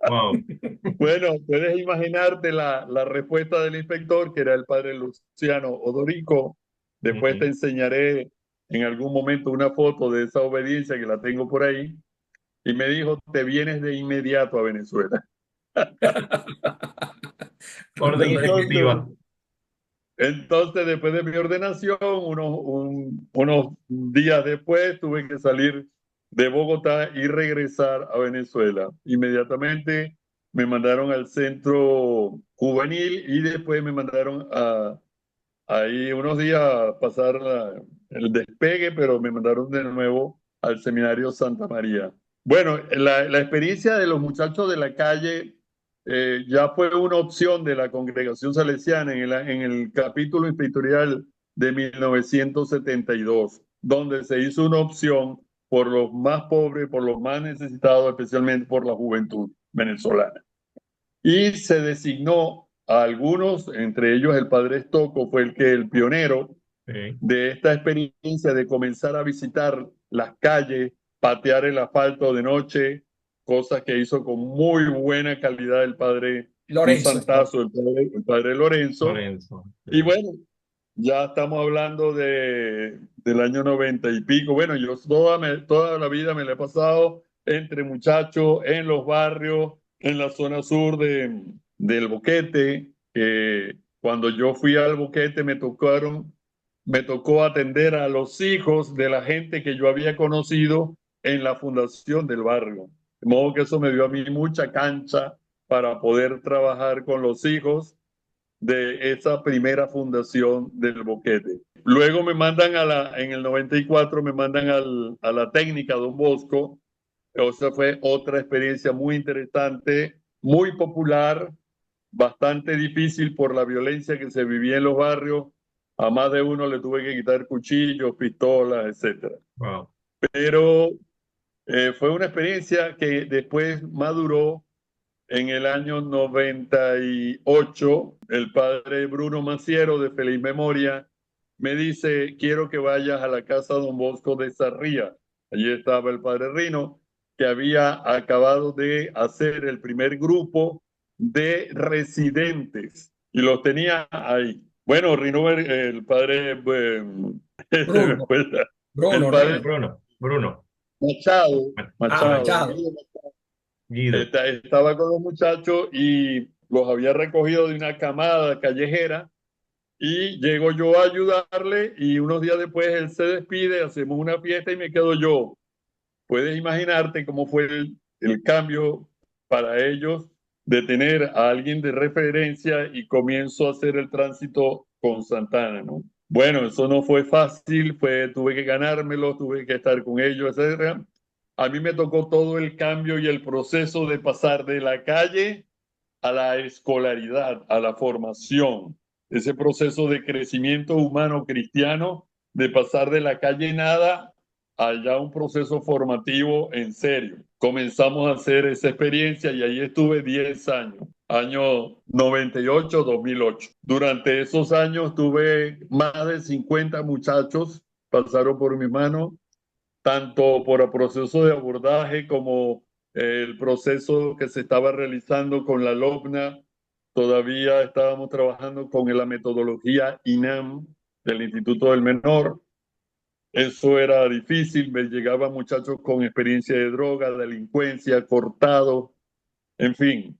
Wow. Bueno, puedes imaginarte la respuesta del inspector, que era el padre Luciano Odorico. Después te Ujú. enseñaré en algún momento una foto de esa obediencia que la tengo por ahí. y me dijo, te vienes de inmediato a Venezuela. Orden Entonces, ejecutiva. entonces, después de mi ordenación, unos días después, tuve que salir de Bogotá y regresar a Venezuela. Inmediatamente me mandaron al centro juvenil y después me mandaron ahí unos días a pasar el despegue, pero me mandaron de nuevo al seminario Santa María. Bueno, la experiencia de los muchachos de la calle ya fue una opción de la congregación salesiana en el capítulo inspectorial de 1972, donde se hizo una opción por los más pobres, por los más necesitados, especialmente por la juventud venezolana. Y se designó a algunos, entre ellos el padre Stocco fue el pionero Sí. de esta experiencia de comenzar a visitar las calles, patear el asfalto de noche, cosas que hizo con muy buena calidad el padre, un Lorenzo Stone. santazo, el padre Lorenzo. Lorenzo. Y Sí. bueno, ya estamos hablando del año 90 y pico. Bueno, yo toda la vida me la he pasado entre muchachos, en los barrios, en la zona sur del Boquete. Cuando yo fui al Boquete me tocó atender a los hijos de la gente que yo había conocido en la fundación del barrio. De modo que eso me dio a mí mucha cancha para poder trabajar con los hijos de esa primera fundación del Boquete. Luego me mandan en el 94 me mandan a la técnica Don Bosco. O sea, fue otra experiencia muy interesante, muy popular, bastante difícil por la violencia que se vivía en los barrios. A más de uno le tuve que quitar cuchillos, pistolas, etcétera. Wow. Pero fue una experiencia que después maduró en el año 98, el padre Bruno Maciero, de feliz memoria, me dice, quiero que vayas a la casa Don Bosco de Sarría. Allí estaba el padre Rino, que había acabado de hacer el primer grupo de residentes y los tenía ahí. Bueno, Rino, el padre, Bruno, el Bruno, padre Rino. Bruno. Machado, Ah, Machado, Machado. Guido. Estaba con los muchachos y los había recogido de una camada callejera y llego yo a ayudarle y unos días después él se despide, hacemos una fiesta y me quedo yo. Puedes imaginarte cómo fue el cambio para ellos de tener a alguien de referencia y comienzo a hacer el tránsito con Santana, ¿no? Bueno, eso no fue fácil, tuve que ganármelo, tuve que estar con ellos, etcétera. A mí me tocó todo el cambio y el proceso de pasar de la calle a la escolaridad, a la formación, ese proceso de crecimiento humano cristiano, de pasar de la calle nada a ya un proceso formativo en serio. Comenzamos a hacer esa experiencia y ahí estuve 10 años, año 98-2008. Durante esos años tuve más de 50 muchachos, pasaron por mi mano, tanto por el proceso de abordaje como el proceso que se estaba realizando con la LOCNA. Todavía estábamos trabajando con la metodología INAM del Instituto del Menor. Eso era difícil, me llegaban muchachos con experiencia de droga, delincuencia, cortados, en fin,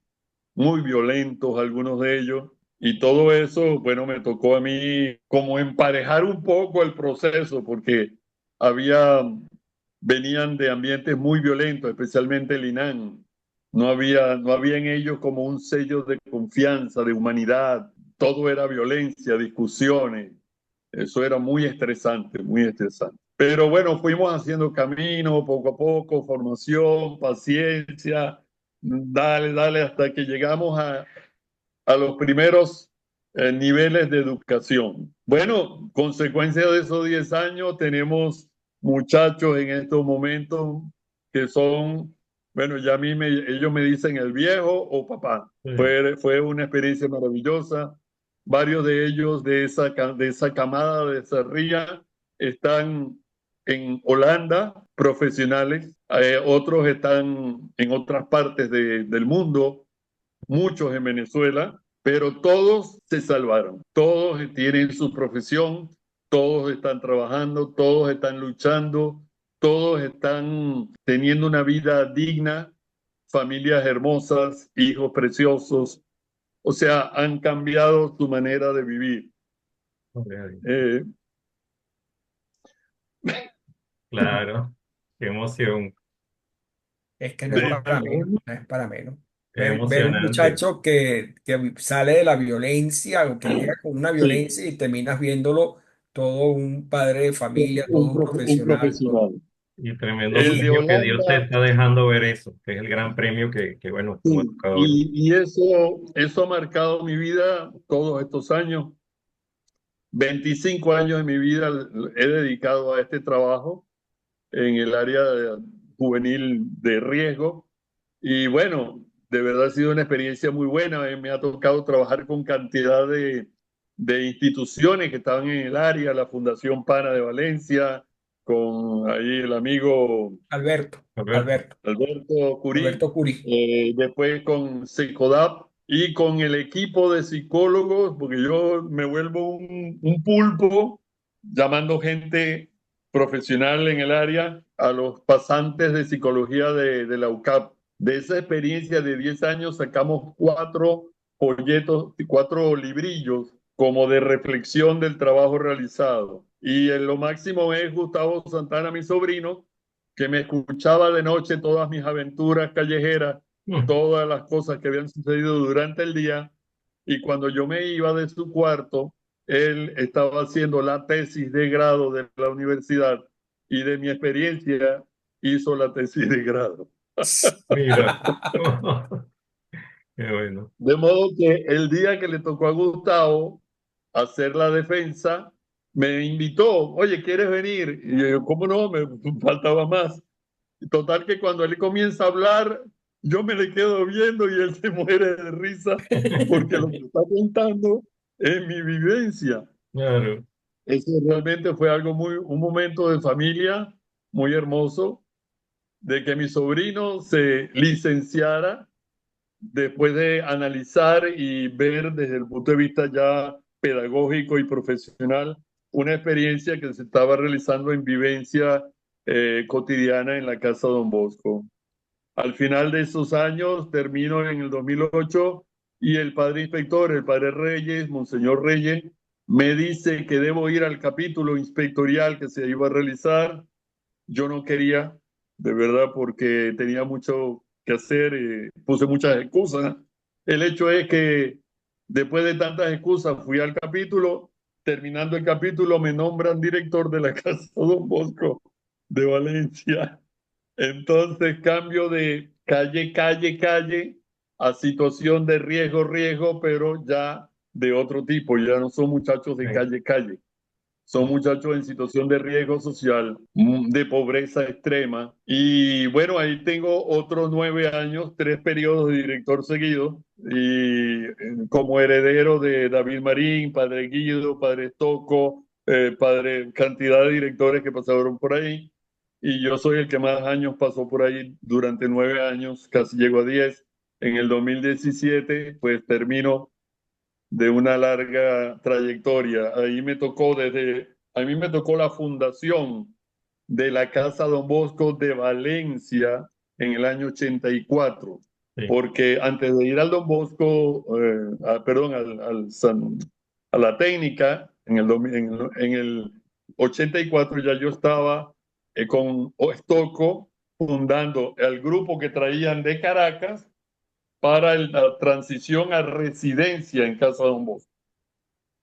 muy violentos algunos de ellos. Y todo eso, bueno, me tocó a mí como emparejar un poco el proceso, porque había venían de ambientes muy violentos, especialmente el INAN. No había en ellos como un sello de confianza, de humanidad. Todo era violencia, discusiones. Eso era muy estresante, muy estresante. Pero bueno, fuimos haciendo camino poco a poco, formación, paciencia, dale, dale, hasta que llegamos a los primeros niveles de educación. Bueno, consecuencia de esos 10 años, tenemos muchachos en estos momentos que son, bueno, ya ellos me dicen el viejo o papá. Sí. Fue una experiencia maravillosa. Varios de ellos de esa camada de Sarria están en Holanda, profesionales. Otros están en otras partes del mundo, muchos en Venezuela, pero todos se salvaron, todos tienen su profesión, todos están trabajando, todos están luchando, todos están teniendo una vida digna, familias hermosas, hijos preciosos, o sea, han cambiado su manera de vivir. Gloria a Dios. Eh, Claro, qué emoción, Es que no es de- para menos, no es para menos. qué Ver un emocionante. muchacho que sale de la violencia o que llega con una sí, violencia y terminas viéndolo todo un padre de familia, todo un un profesional, todo. profesional. Y tremendo El de premio que Dios te Holanda, está dejando ver eso, que es el gran premio bueno, como sí, educador. y eso ha marcado mi vida todos estos años. 25 años de mi vida he dedicado a este trabajo en el área juvenil de riesgo. Y bueno, de verdad ha sido una experiencia muy buena. Me ha tocado trabajar con cantidad de instituciones que estaban en el área, la Fundación Pana de Valencia, con ahí el amigo Alberto, Alberto, Alberto, Alberto Curí, Alberto Curí. después con SECODAP y con el equipo de psicólogos, porque yo me vuelvo un pulpo llamando gente profesional en el área a los pasantes de psicología de la UCAP. De esa experiencia de 10 años sacamos 4 folletos, 4 librillos como de reflexión del trabajo realizado. Y en lo máximo es Gustavo Santana, mi sobrino, que me escuchaba de noche todas mis aventuras callejeras, mm, todas las cosas que habían sucedido durante el día, y cuando yo me iba de su cuarto, él estaba haciendo la tesis de grado de la universidad y de mi experiencia hizo la tesis de grado. mira, qué bueno. De modo que el día que le tocó a Gustavo hacer la defensa, me invitó, oye, ¿quieres venir? Y yo, ¿cómo no? Me faltaba más. Total que cuando él comienza a hablar, yo me le quedo viendo y él se muere de risa porque lo que está contando es mi vivencia. Claro, Eso realmente fue algo un momento de familia muy hermoso, de que mi sobrino se licenciara después de analizar y ver desde el punto de vista ya pedagógico y profesional una experiencia que se estaba realizando en vivencia cotidiana en la Casa Don Bosco. Al final de esos años, termino en el 2008 y el padre inspector, el padre Reyes, Monseñor Reyes, me dice que debo ir al capítulo inspectorial que se iba a realizar. Yo no quería, de verdad, porque tenía mucho que hacer y puse muchas excusas. El hecho es que después de tantas excusas fui al capítulo. Terminando el capítulo me nombran director de la Casa Don Bosco de Valencia. Entonces cambio de calle, calle, calle a situación de riesgo, riesgo, pero ya de otro tipo. Ya no son muchachos de sí, calle, calle. Son muchachos en situación de riesgo social, de pobreza extrema. Y bueno, ahí tengo otros 9 años, 3 periodos de director seguido. Y como heredero de David Marín, padre Guido, padre Toco, padre, cantidad de directores que pasaron por ahí. Y yo soy el que más años pasó por ahí durante 9 años, casi llego a 10. En el 2017, pues termino de una larga trayectoria. A mí me tocó la fundación de la Casa Don Bosco de Valencia en el año 84, sí, porque antes de ir al Don Bosco, perdón, a la técnica, en el 84 ya yo estaba con Estoco fundando el grupo que traían de Caracas para la transición a residencia en Casa Don Bosco.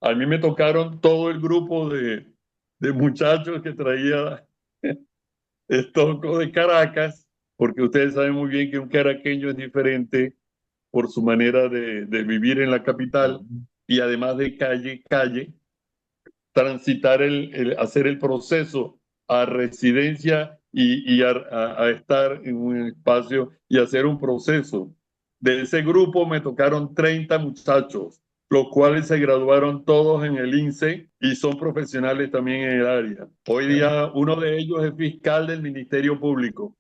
A mí me tocaron todo el grupo de muchachos que traía Estoco de Caracas, porque ustedes saben muy bien que un caraqueño es diferente por su manera de vivir en la capital y además de calle, calle, transitar hacer el proceso a residencia y a estar en un espacio y hacer un proceso. De ese grupo me tocaron 30 muchachos, los cuales se graduaron todos en el INSE y son profesionales también en el área. Hoy Qué bueno. día uno de ellos es fiscal del Ministerio Público,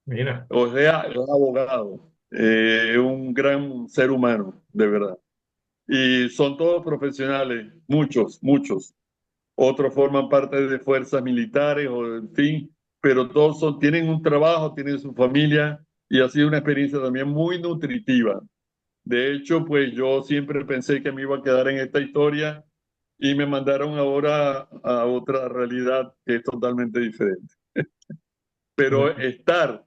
mira, o sea, es abogado, un gran ser humano, de verdad. Y son todos profesionales, muchos, muchos. Otros forman parte de fuerzas militares o en fin, pero todos tienen un trabajo, tienen su familia y ha sido una experiencia también muy nutritiva. De hecho, pues yo siempre pensé que me iba a quedar en esta historia y me mandaron ahora a otra realidad que es totalmente diferente. Pero estar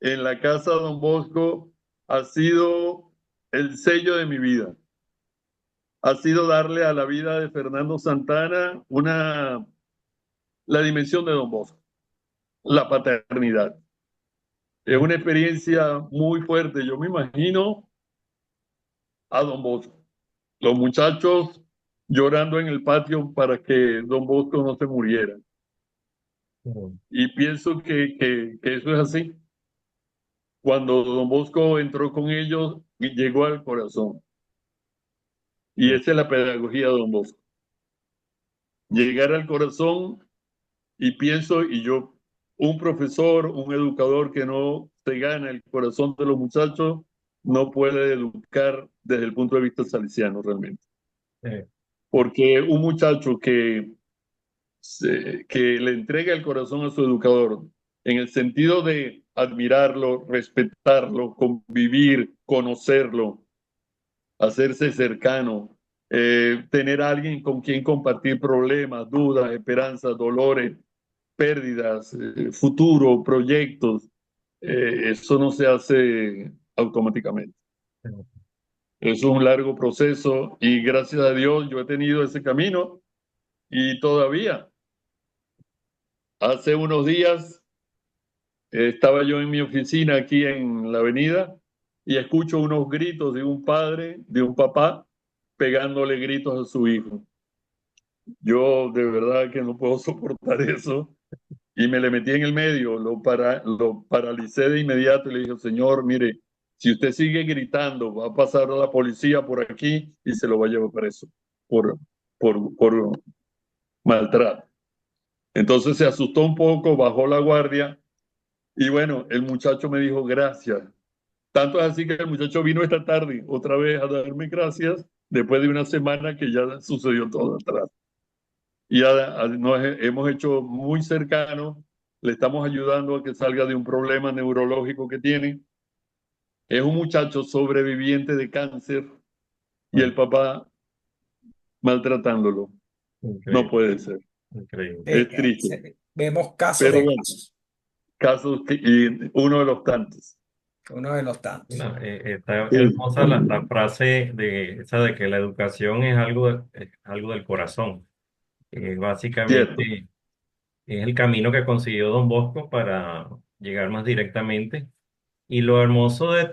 en la casa de Don Bosco ha sido el sello de mi vida. Ha sido darle a la vida de Fernando Santana la dimensión de Don Bosco, la paternidad. Es una experiencia muy fuerte. Yo me imagino a Don Bosco, los muchachos llorando en el patio para que Don Bosco no se muriera. Y pienso que eso es así. Cuando Don Bosco entró con ellos, llegó al corazón. Y esa es la pedagogía de Don Bosco. Llegar al corazón y pienso, y yo, un profesor, un educador que no se gana el corazón de los muchachos, no puede educar desde el punto de vista salesiano realmente. Porque un muchacho que le entrega el corazón a su educador, en el sentido de admirarlo, respetarlo, convivir, conocerlo, hacerse cercano, tener a alguien con quien compartir problemas, dudas, esperanzas, dolores, pérdidas, futuro, proyectos, eso no se hace automáticamente. Es un largo proceso y gracias a Dios yo he tenido ese camino y todavía. Hace unos días estaba yo en mi oficina aquí en la avenida y escucho unos gritos de un padre, de un papá, pegándole gritos a su hijo. Yo de verdad que no puedo soportar eso y me le metí en el medio, lo paralicé de inmediato y le dije, señor, mire, si usted sigue gritando, va a pasar a la policía por aquí y se lo va a llevar preso por, por maltrato. Entonces se asustó un poco, bajó la guardia y bueno, el muchacho me dijo gracias. Tanto es así que el muchacho vino esta tarde otra vez a darme gracias después de una semana que ya sucedió todo atrás. Y nos hemos hecho muy cercanos, le estamos ayudando a que salga de un problema neurológico que tiene. Es un muchacho sobreviviente de cáncer y el papá maltratándolo. No Increíble, puede ser. increíble. Es triste. Vemos casos Pero de bueno, casos, casos y uno de los tantos. uno de los tantos. No, está Sí. hermosa la frase esa de que la educación es algo del corazón. Cierto. Básicamente es el camino que consiguió Don Bosco para llegar más directamente. Y lo hermoso de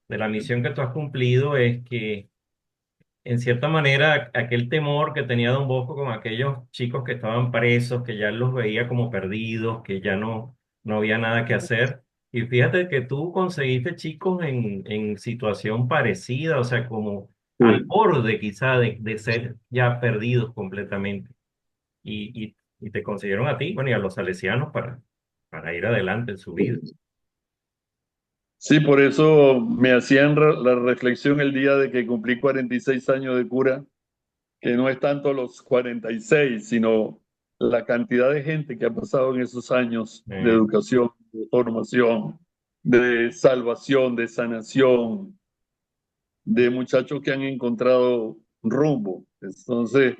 la misión que tú has cumplido es que, en cierta manera, aquel temor que tenía Don Bosco con aquellos chicos que estaban presos, que ya los veía como perdidos, que ya no había nada que hacer. Y fíjate que tú conseguiste chicos en situación parecida, o sea, como al Sí. borde quizá de ser ya perdidos completamente. Y te consiguieron a ti, bueno, y a los salesianos para ir adelante en su vida. Sí, por eso me hacían la reflexión el día de que cumplí 46 años de cura, que no es tanto los 46, sino la cantidad de gente que ha pasado en esos años de Eh, educación, de formación, de salvación, de sanación, de muchachos que han encontrado rumbo. Entonces,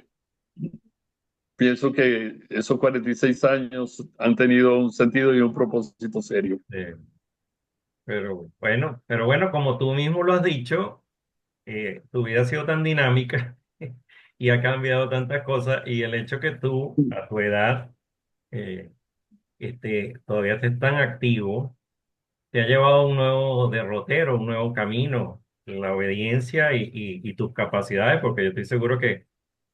pienso que esos 46 años han tenido un sentido y un propósito serio. eh, pero bueno, como tú mismo lo has dicho, tu vida ha sido tan dinámica y ha cambiado tantas cosas y el hecho que tú a tu edad eh, todavía estés tan activo, te ha llevado a un nuevo derrotero, un nuevo camino, la obediencia y tus capacidades, porque yo estoy seguro que,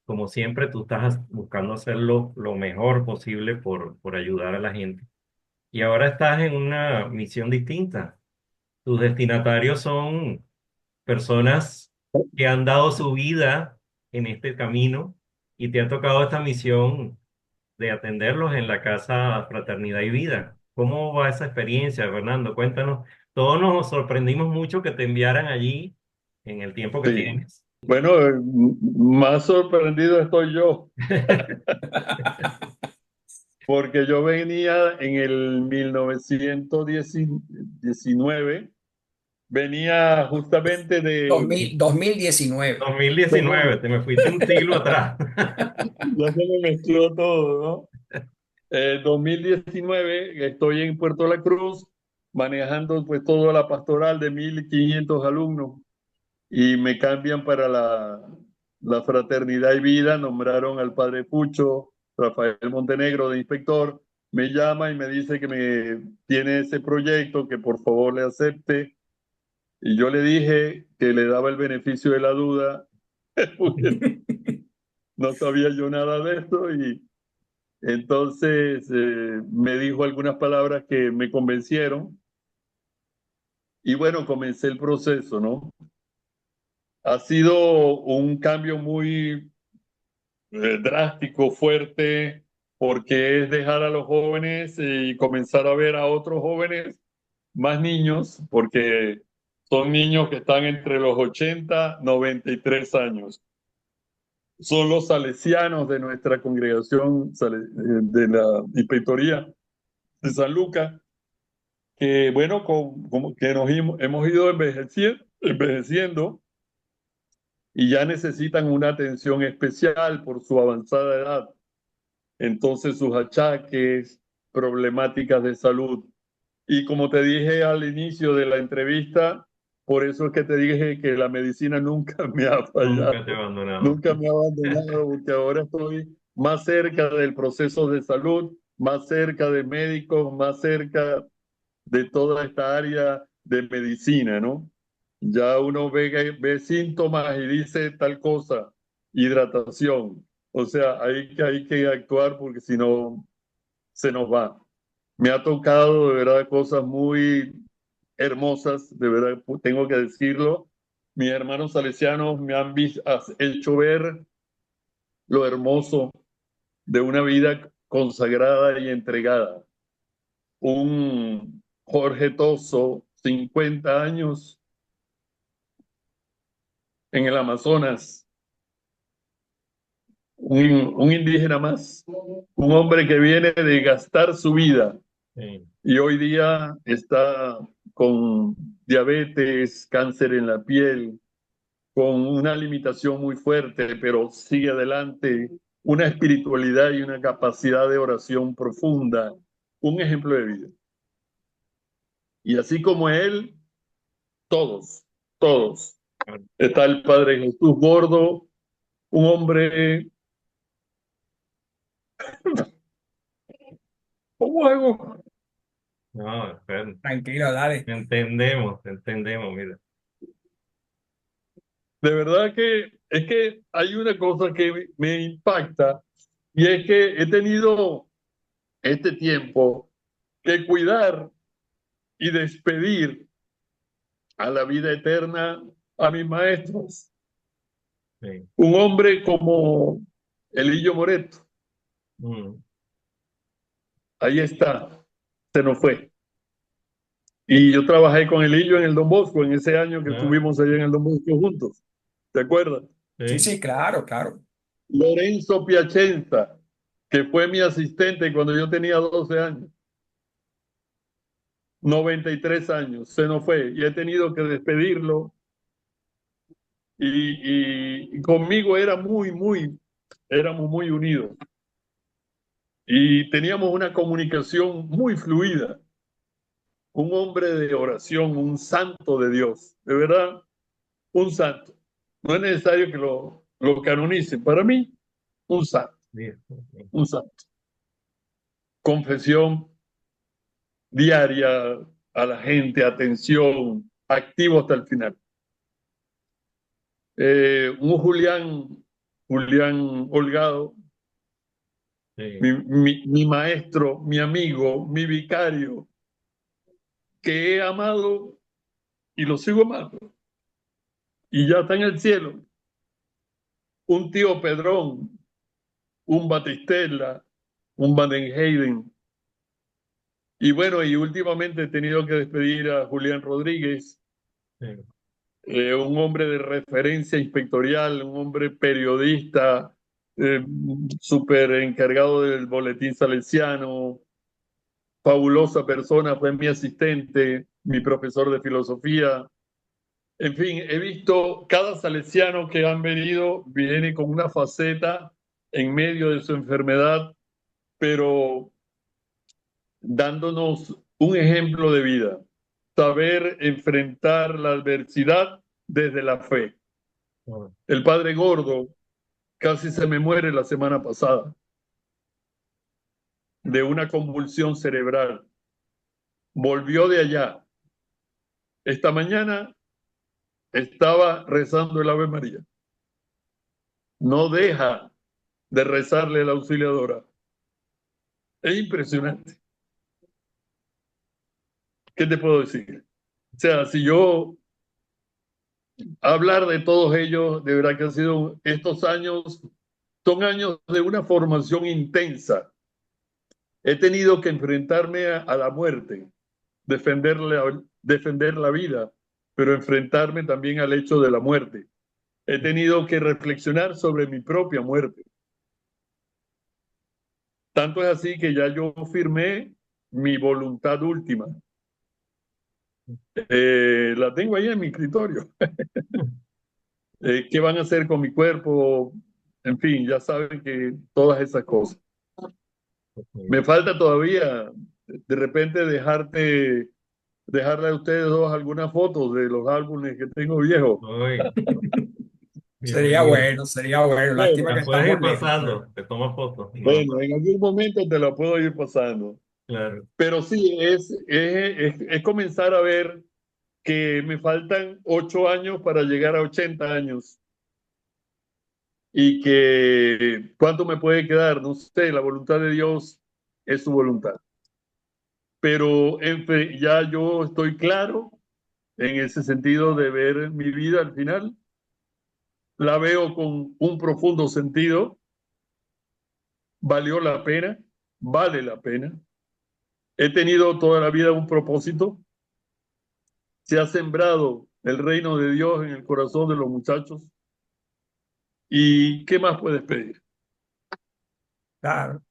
como siempre, tú estás buscando hacerlo lo mejor posible por ayudar a la gente. Y ahora estás en una misión distinta. Tus destinatarios son personas que han dado su vida en este camino y te ha tocado esta misión de atenderlos en la casa Fraternidad y Vida. ¿Cómo va esa experiencia, Fernando? Cuéntanos. Todos nos sorprendimos mucho que te enviaran allí en el tiempo que Sí. tienes. Bueno, más sorprendido estoy yo. porque yo venía en el 1919, venía justamente de 2019. 2019, te me fuiste un siglo atrás. ya se me mezcló todo, ¿no? 2019, estoy en Puerto La Cruz manejando pues toda la pastoral de 1.500 alumnos y me cambian para la Fraternidad y Vida, nombraron al padre Pucho, Rafael Montenegro de inspector, me llama y me dice que me tiene ese proyecto, que por favor le acepte, y yo le dije que le daba el beneficio de la duda, porque no sabía yo nada de esto, y entonces me dijo algunas palabras que me convencieron, y bueno, comencé el proceso, ¿no? Ha sido un cambio muy drástico, fuerte, porque es dejar a los jóvenes y comenzar a ver a otros jóvenes, más niños, porque son niños que están entre los 80 93 años. Son los salesianos de nuestra congregación de la Inspectoría de San Lucas, que bueno, como que hemos ido envejeciendo y ya necesitan una atención especial por su avanzada edad. Entonces sus achaques, problemáticas de salud. Y como te dije al inicio de la entrevista, por eso es que te dije que la medicina nunca me ha Nunca te he fallado, abandonado. nunca me ha abandonado, porque ahora estoy más cerca del proceso de salud, más cerca de médicos, más cerca de toda esta área de medicina, ¿no? Ya uno ve síntomas y dice tal cosa, hidratación. O sea, hay que actuar porque si no, se nos va. Me ha tocado de verdad cosas muy hermosas, de verdad, tengo que decirlo. Mis hermanos salesianos me han hecho ver lo hermoso de una vida consagrada y entregada. Un Jorge Toso, 50 años en el Amazonas, un indígena más, un hombre que viene de gastar su vida Sí, y hoy día está con diabetes, cáncer en la piel, con una limitación muy fuerte, pero sigue adelante, una espiritualidad y una capacidad de oración profunda, un ejemplo de vida. Y así como él, todos, todos. claro. Está el Padre Jesús Gordo, un hombre, ¿cómo hago? No, espera, Tranquilo, dale. te entendemos, mira. De verdad que es que hay una cosa que me impacta y es que he tenido este tiempo que cuidar y despedir a la vida eterna a mis maestros. Sí. Un hombre como Elillo Moreto, Mm, ahí está, se nos fue. Y yo trabajé con Elillo en el Don Bosco, en ese año que ah, estuvimos allá en el Don Bosco juntos. ¿Te acuerdas? Sí, sí. sí, claro, claro. Lorenzo Piacenza, que fue mi asistente cuando yo tenía 12 años, 93 años, se nos fue y he tenido que despedirlo y conmigo éramos muy unidos y teníamos una comunicación muy fluida. Un hombre de oración, un santo de Dios, de verdad, un santo. No es necesario que lo canonicen. Para mí, un santo, Sí, sí. un santo. Confesión diaria a la gente, atención, activo hasta el final. Un Julián Holgado, Sí. mi maestro, mi amigo, mi vicario, que he amado y lo sigo amando, y ya está en el cielo. Un tío Pedrón, un Batistella, un Van den Heyden. Y bueno, y últimamente he tenido que despedir a Julián Rodríguez, Sí. un hombre de referencia inspectorial, un hombre periodista, eh, súper encargado del boletín salesiano, fabulosa persona, fue mi asistente, mi profesor de filosofía. En fin, he visto cada salesiano que han venido, viene con una faceta en medio de su enfermedad, pero dándonos un ejemplo de vida, saber enfrentar la adversidad desde la fe. Bueno, El padre Gordo casi se me muere la semana pasada de una convulsión cerebral. Volvió de allá. Esta mañana estaba rezando el Ave María. No deja de rezarle la auxiliadora. Es impresionante. ¿Qué te puedo decir? O sea, si yo hablar de todos ellos, de verdad que han sido estos años, son años de una formación intensa. He tenido que enfrentarme a la muerte, defender la vida, pero enfrentarme también al hecho de la muerte. He tenido que reflexionar sobre mi propia muerte. Tanto es así que ya yo firmé mi voluntad última. La tengo ahí en mi escritorio. ¿Qué van a hacer con mi cuerpo? En fin, ya saben que todas esas cosas. Me falta todavía, de repente, dejarle a ustedes dos algunas fotos de los álbumes que tengo viejos. Uy, Sería bienvenido. bueno, sería bueno. Lástima Bueno, que La puedes estamos ir lejos, pero pasando, te tomas fotos. No, bueno, en algún momento te la puedo ir pasando. claro. Pero sí, es comenzar a ver que me faltan 8 años para llegar a 80 años y que cuánto me puede quedar, no sé, la voluntad de Dios es su voluntad. Pero ya yo estoy claro en ese sentido de ver mi vida al final. La veo con un profundo sentido, valió la pena, vale la pena. He tenido toda la vida un propósito, se ha sembrado el reino de Dios en el corazón de los muchachos. ¿Y qué más puedes pedir? claro,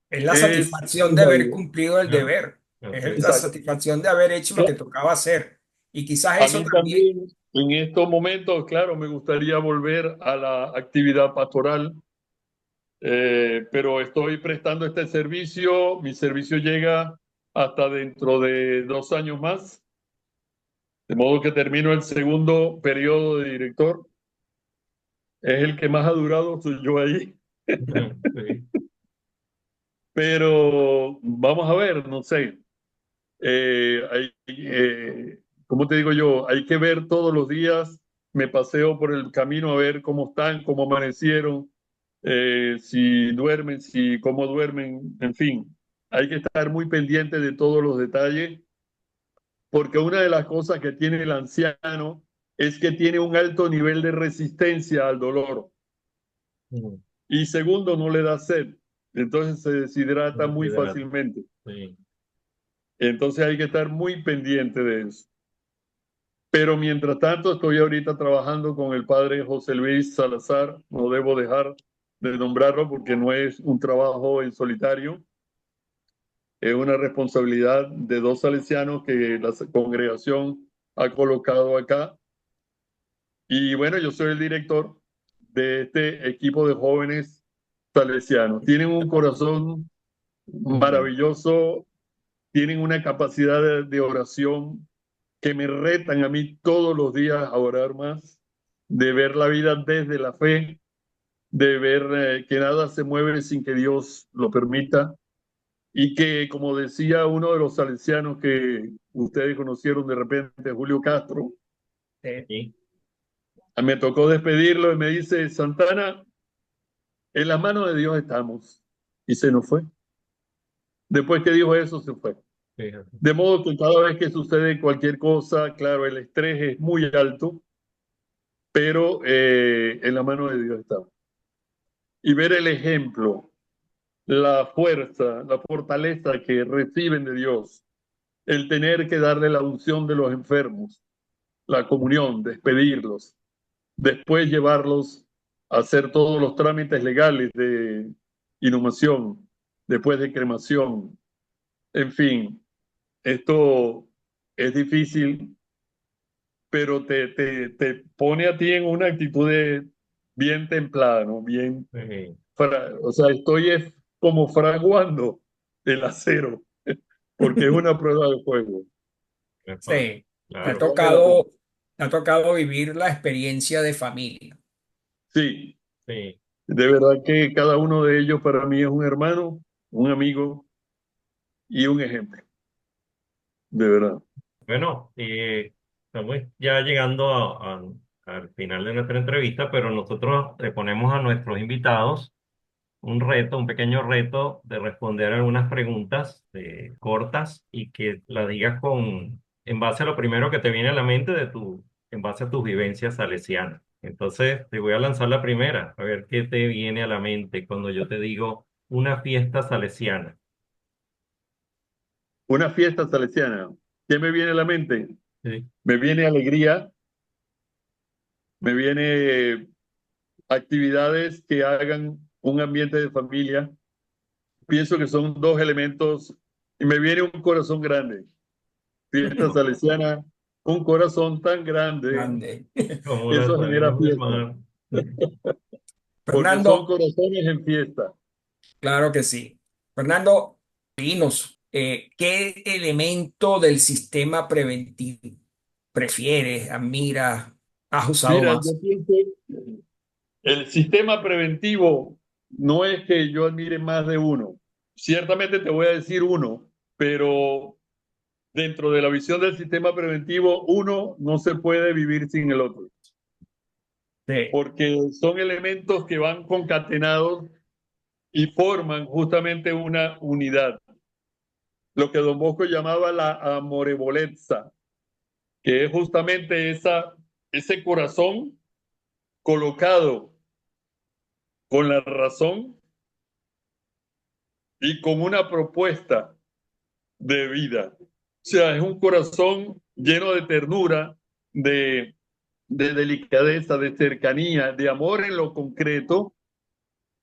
es la Es satisfacción de la haber vida. cumplido el Ah, deber, así es es. la Exacto. satisfacción de haber hecho lo que tocaba hacer. Y quizás A eso mí también, también, en estos momentos, claro, me gustaría volver a la actividad pastoral, pero estoy prestando este servicio. Mi servicio llega hasta dentro de 2 años más, de modo que termino el segundo periodo de director. Es el que más ha durado, soy yo ahí. Sí. Pero vamos a ver, no sé. ¿Cómo te digo yo? Hay que ver todos los días. Me paseo por el camino a ver cómo están, cómo amanecieron, si duermen, si cómo duermen, en fin. Hay que estar muy pendiente de todos los detalles, porque una de las cosas que tiene el anciano es que tiene un alto nivel de resistencia al dolor. Mm, Y segundo, no le da sed. Entonces se deshidrata muy considérate. fácilmente. Sí. Entonces hay que estar muy pendiente de eso. Pero mientras tanto, estoy ahorita trabajando con el padre José Luis Salazar. No debo dejar de nombrarlo porque no es un trabajo en solitario. Es una responsabilidad de dos salesianos que la congregación ha colocado acá. Y bueno, yo soy el director de este equipo de jóvenes salesianos. Tienen un corazón Mm, maravilloso, tienen una capacidad de oración que me retan a mí todos los días a orar más, de ver la vida desde la fe, de ver que nada se mueve sin que Dios lo permita y que, como decía uno de los salesianos que ustedes conocieron de repente, Julio Castro, sí. me tocó despedirlo y me dice, Santana, en las manos de Dios estamos. Y se nos fue. Después que dijo eso, se fue. Fíjate. De modo que cada vez que sucede cualquier cosa, claro, el estrés es muy alto, pero en la mano de Dios estamos. Y ver el ejemplo, la fuerza, la fortaleza que reciben de Dios, el tener que darle la unción de los enfermos, la comunión, despedirlos, después llevarlos hacer todos los trámites legales de inhumación, después de cremación. En fin, esto es difícil, pero te pone a ti en una actitud bien templada, ¿no? Bien, Sí, o sea, como fraguando el acero, porque es una prueba de fuego. no es fácil. Sí, me Claro, Vale la pena. ha tocado vivir la experiencia de familia. Sí, sí. de verdad que cada uno de ellos para mí es un hermano, un amigo y un ejemplo, de verdad. Bueno, estamos ya llegando al final de nuestra entrevista, pero nosotros le ponemos a nuestros invitados un reto, un pequeño reto de responder algunas preguntas cortas y que las digas en base a lo primero que te viene a la mente en base a tus vivencias salesianas. Entonces, te voy a lanzar la primera, a ver qué te viene a la mente cuando yo te digo una fiesta salesiana. Una fiesta salesiana, ¿qué me viene a la mente? Sí. Me viene alegría, me viene actividades que hagan un ambiente de familia. Pienso que son dos elementos y me viene un corazón grande. Fiesta salesiana, un corazón tan grande, Grande. Como las eso genera arenas del fiesta, mar. porque son Fernando, corazones en fiesta. claro que sí. Fernando, dinos, ¿qué elemento del sistema preventivo prefieres, admiras, has usado Mira, yo más? pienso, el sistema preventivo no es que yo admire más de uno. Ciertamente te voy a decir uno, pero dentro de la visión del sistema preventivo, uno no se puede vivir sin el otro, Sí, porque son elementos que van concatenados y forman justamente una unidad, lo que Don Bosco llamaba la amorevolezza, que es justamente ese corazón colocado con la razón y con una propuesta de vida. O sea, es un corazón lleno de ternura, de, de delicadeza, de cercanía, de amor en lo concreto,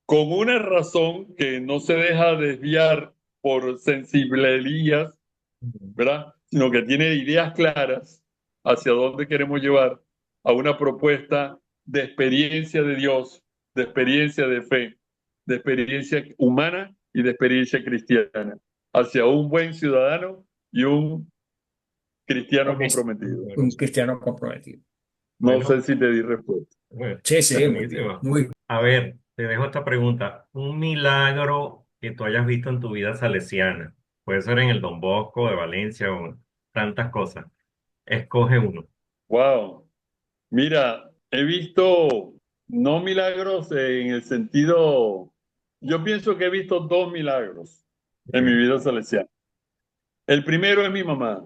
con una razón que no se deja desviar por sensibilidades, ¿verdad? Sino que tiene ideas claras hacia dónde queremos llevar a una propuesta de experiencia de Dios, de experiencia de fe, de experiencia humana y de experiencia cristiana, hacia un buen ciudadano y un cristiano ok, comprometido. Bueno, un cristiano comprometido. No sé bueno, si te di respuesta. bueno, Sí, sí, muy bien, buenísimo. muy bien. A ver, te dejo esta pregunta. Un milagro que tú hayas visto en tu vida salesiana. Puede ser en el Don Bosco de Valencia o tantas cosas. Escoge uno. Wow. Mira, he visto no milagros en el sentido, yo pienso que he visto dos milagros en mi Ok. vida salesiana. El primero es mi mamá.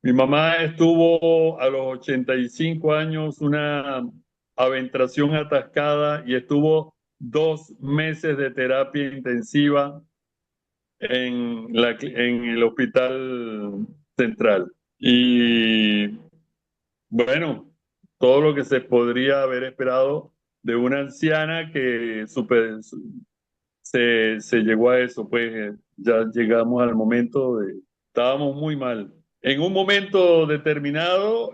Mi mamá estuvo a los 85 años una aventación atascada y estuvo 2 meses de terapia intensiva en el hospital central. Y bueno, todo lo que se podría haber esperado de una anciana que se llegó a eso, pues ya llegamos al momento de, estábamos muy mal. En un momento determinado,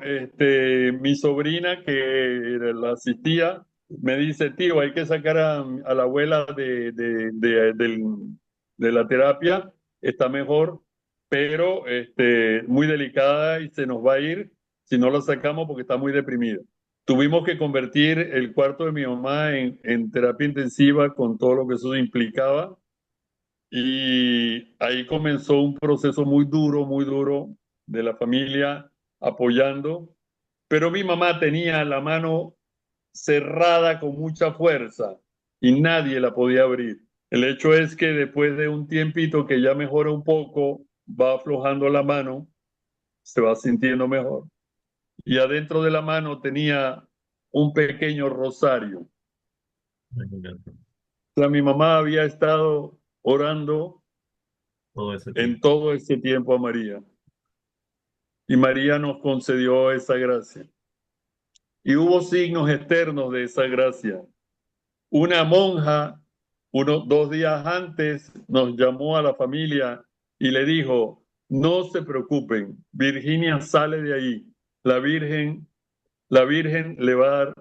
mi sobrina que la asistía me dice, tío, hay que sacar a la abuela de la terapia, está mejor, pero muy delicada y se nos va a ir si no la sacamos porque está muy deprimida. Tuvimos que convertir el cuarto de mi mamá en terapia intensiva con todo lo que eso implicaba y ahí comenzó un proceso muy duro de la familia apoyando, pero mi mamá tenía la mano cerrada con mucha fuerza y nadie la podía abrir. El hecho es que después de un tiempito que ya mejora un poco, va aflojando la mano, se va sintiendo mejor y adentro de la mano tenía un pequeño rosario. Imagínate, O sea, mi mamá había estado orando todo ese en tiempo. todo ese tiempo a María y María nos concedió esa gracia. Y hubo signos externos de esa gracia. Una monja, 2 días antes, nos llamó a la familia y le dijo, no se preocupen, Virginia sale de ahí. La Virgen, la Virgen le va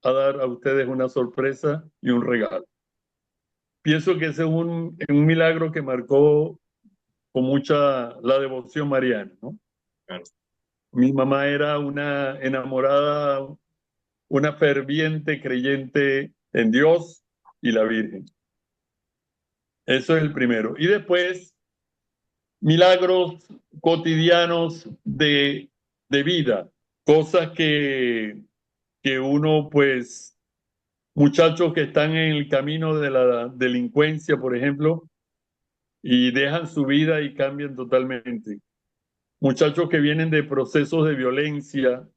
a dar a ustedes una sorpresa y un regalo. Pienso que ese es un milagro que marcó con mucha la devoción mariana, ¿no? Claro. Mi mamá era una enamorada, una ferviente creyente en Dios y la Virgen. Eso es el primero. Y después, milagros cotidianos de vida, cosas que uno, pues, muchachos que están en el camino de la delincuencia, por ejemplo, y dejan su vida y cambian totalmente. Muchachos que vienen de procesos de violencia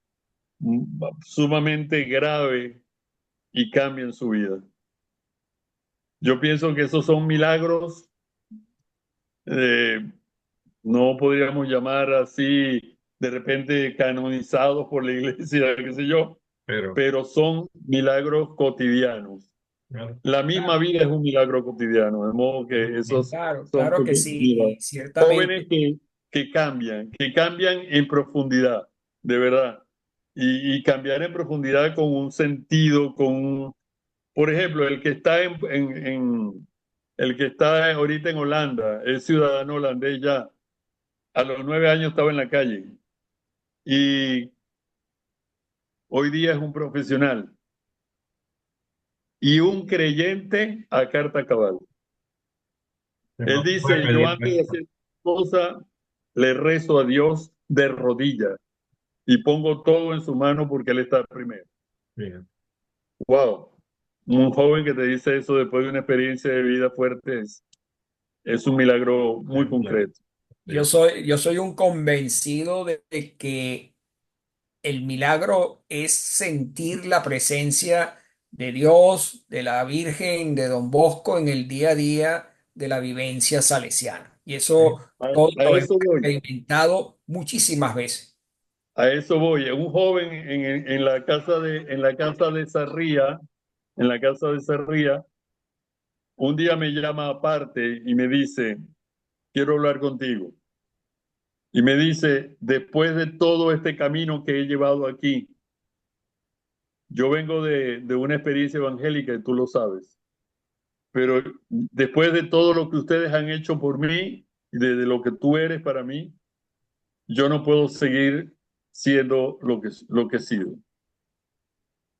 sumamente grave y cambian su vida. Yo pienso que esos son milagros, eh, no podríamos llamar así de repente canonizados por la iglesia, qué sé yo, Pero, pero son milagros cotidianos. claro, La misma Claro, vida es un milagro cotidiano, de modo que esos claro, son claro que mira, sí, jóvenes ciertamente. que cambian en profundidad, de verdad. Y cambiar en profundidad con un sentido, por ejemplo, el que está ahorita en Holanda, es ciudadano holandés ya, a los 9 años estaba en la calle y hoy día es un profesional y un creyente a carta cabal. no Él se puede dice, yo pedir antes de más. hacer cosa, le rezo a Dios de rodillas y pongo todo en su mano porque Él está primero. Bien, Wow, un joven que te dice eso después de una experiencia de vida fuerte es un milagro muy claro, concreto. sí, Yo soy un convencido de que el milagro es sentir la presencia de Dios, de la Virgen, de Don Bosco en el día a día de la vivencia salesiana. Y eso sí, todos A lo hemos eso voy. experimentado muchísimas veces. A eso voy. Un joven en la casa de Sarría, un día me llama aparte y me dice, quiero hablar contigo. Y me dice, después de todo este camino que he llevado aquí, yo vengo de una experiencia evangélica y tú lo sabes, pero después de todo lo que ustedes han hecho por mí y de lo que tú eres para mí, yo no puedo seguir siendo lo que he sido.